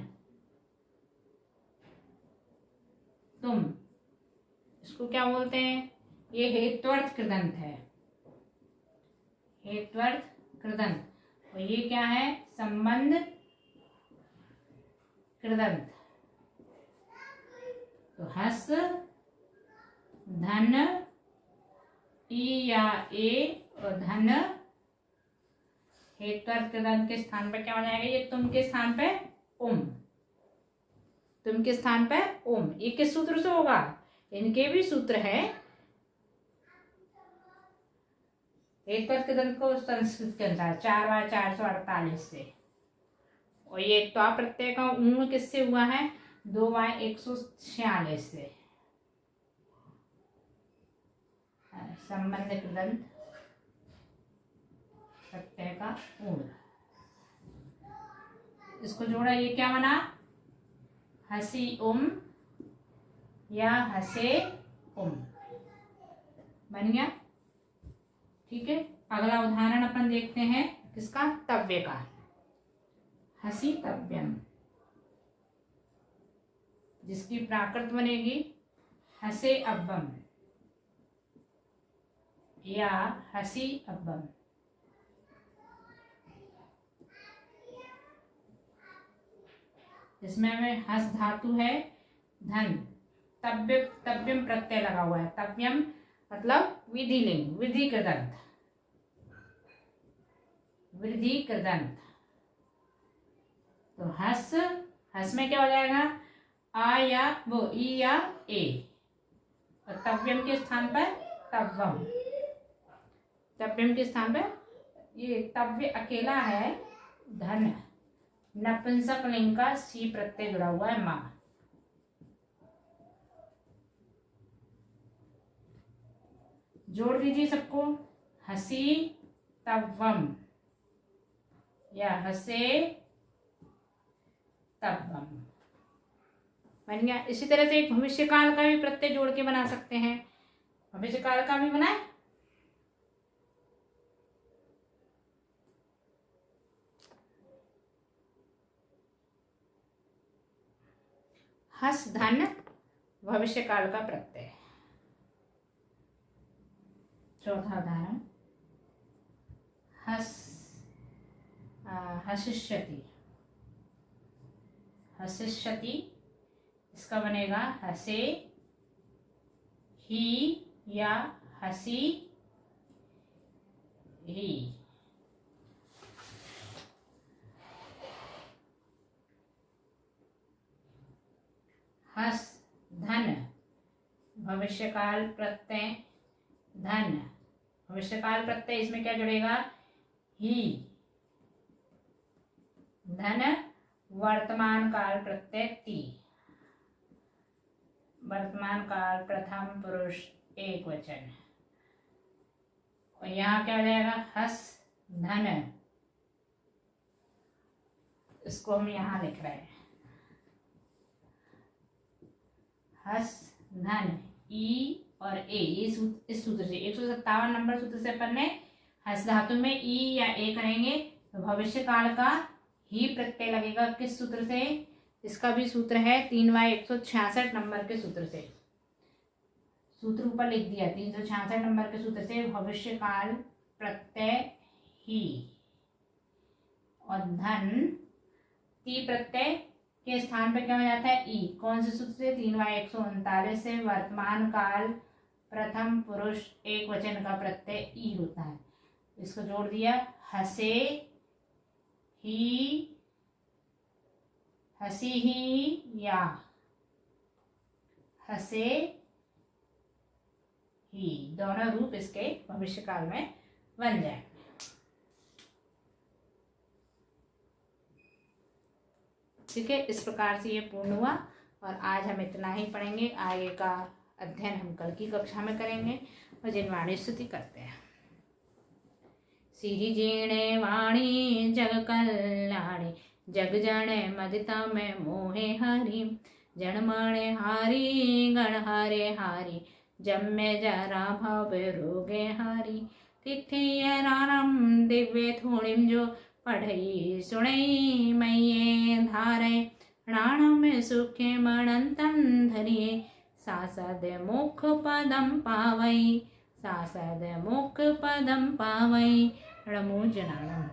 तुम, इसको क्या बोलते हैं? ये हेत्वर्थ कृदंत है, हेत्वर्थ कृदंत। और ये क्या है? संबंध कृदंत। तो हस धन ई या ए और धन हेत्वर्थ कृदंत के स्थान पर क्या हो जाएगा? ये तुम के स्थान पे ओम, तुम के स्थान पे ओम। ये किस सूत्र से होगा? इनके भी सूत्र है, हेत्वर्थ कृदंत को संस्कृत के अनुसार 4/448 से। और ये त्वा प्रत्यय का ऊण किससे हुआ है? 2/146 से। संबंध कृदंत प्रत्यय का ऊण, इसको जोड़ा, ये क्या बना? हसी या हसे बन गया। ठीक है, अगला उदाहरण अपन देखते हैं किसका? तव्य का। हसी तव्यम, जिसकी प्राकृत बनेगी हसे अब्बम या हसी अब्बम। इसमें हमें हस धातु है, धन तव्यम प्रत्यय लगा हुआ है। तव्यम मतलब विधिलिंग, विधि कृदंत, वृद्धि कृदंत। तो हस में क्या हो जाएगा? आ या वो ई या ए, और तव्यम के स्थान पर तव्वम। तव्यम के स्थान पर ये तव्य अकेला है, धन नपुंसक लिंग का सी प्रत्यय जुड़ा हुआ है, माँ। जोड़ दीजिए सबको, हसी तव्वम या हसे तव्वम बन गया। इसी तरह से एक भविष्य काल का भी प्रत्यय जोड़ के बना सकते हैं। भविष्य काल का भी बनाए, हस धन भविष्य काल का प्रत्यय। चौथा उदाहरण, हसिष्यति। हसिष्यति इसका बनेगा हसे ही या हसी ही। हस धन भविष्यकाल प्रत्यय, धन भविष्यकाल प्रत्यय, इसमें क्या जुड़ेगा, ही। धन वर्तमान काल प्रत्यय ती, वर्तमान काल प्रथम पुरुष एक वचन। और यहाँ क्या हो जाएगा, हस धन, इसको हम यहाँ लिख रहे हैं, हस धन ई और ए, ये इस सूत्र से 157 नंबर सूत्र से अपन ने हस धातु में ई या ए करेंगे तो भविष्य काल का ही प्रत्यय लगेगा। किस सूत्र से, इसका भी सूत्र है 3y166 नंबर के सूत्र से, सूत्र ऊपर लिख दिया 366 नंबर के सूत्र से भविष्य काल प्रत्यय ही और धन ती प्रत्यय के स्थान पे क्या हो जाता है, ई। कौन से सूत्र से, 3y139 से वर्तमान काल प्रथम पुरुष एक वचन का प्रत्यय ई होता है। इसको जोड़ दिया, हसे ही हसी ही या हसे ही, दोनों रूप इसके भविष्य काल में बन जाए। ठीक है, इस प्रकार से ये पूर्ण हुआ और आज हम इतना ही पढ़ेंगे। आगे का अध्ययन हम कल की कक्षा में करेंगे और जिनवाणी स्तुति करते हैं। सिरि जीणे वाणी जग कल्याणी, जग जने मदिता में मोहे हरि, जन मणे हारी गण हरे हारी, जम्मे जरा भव रोगे हरि, तिथि रानम दिव्य थोड़िम जो पढ़ई सुणई मैये धारे, प्राण में सुखे मणंतन धरिये, सासद मुख पदम पावई, सासद मुख पदम पावई। नमो जनार्दन।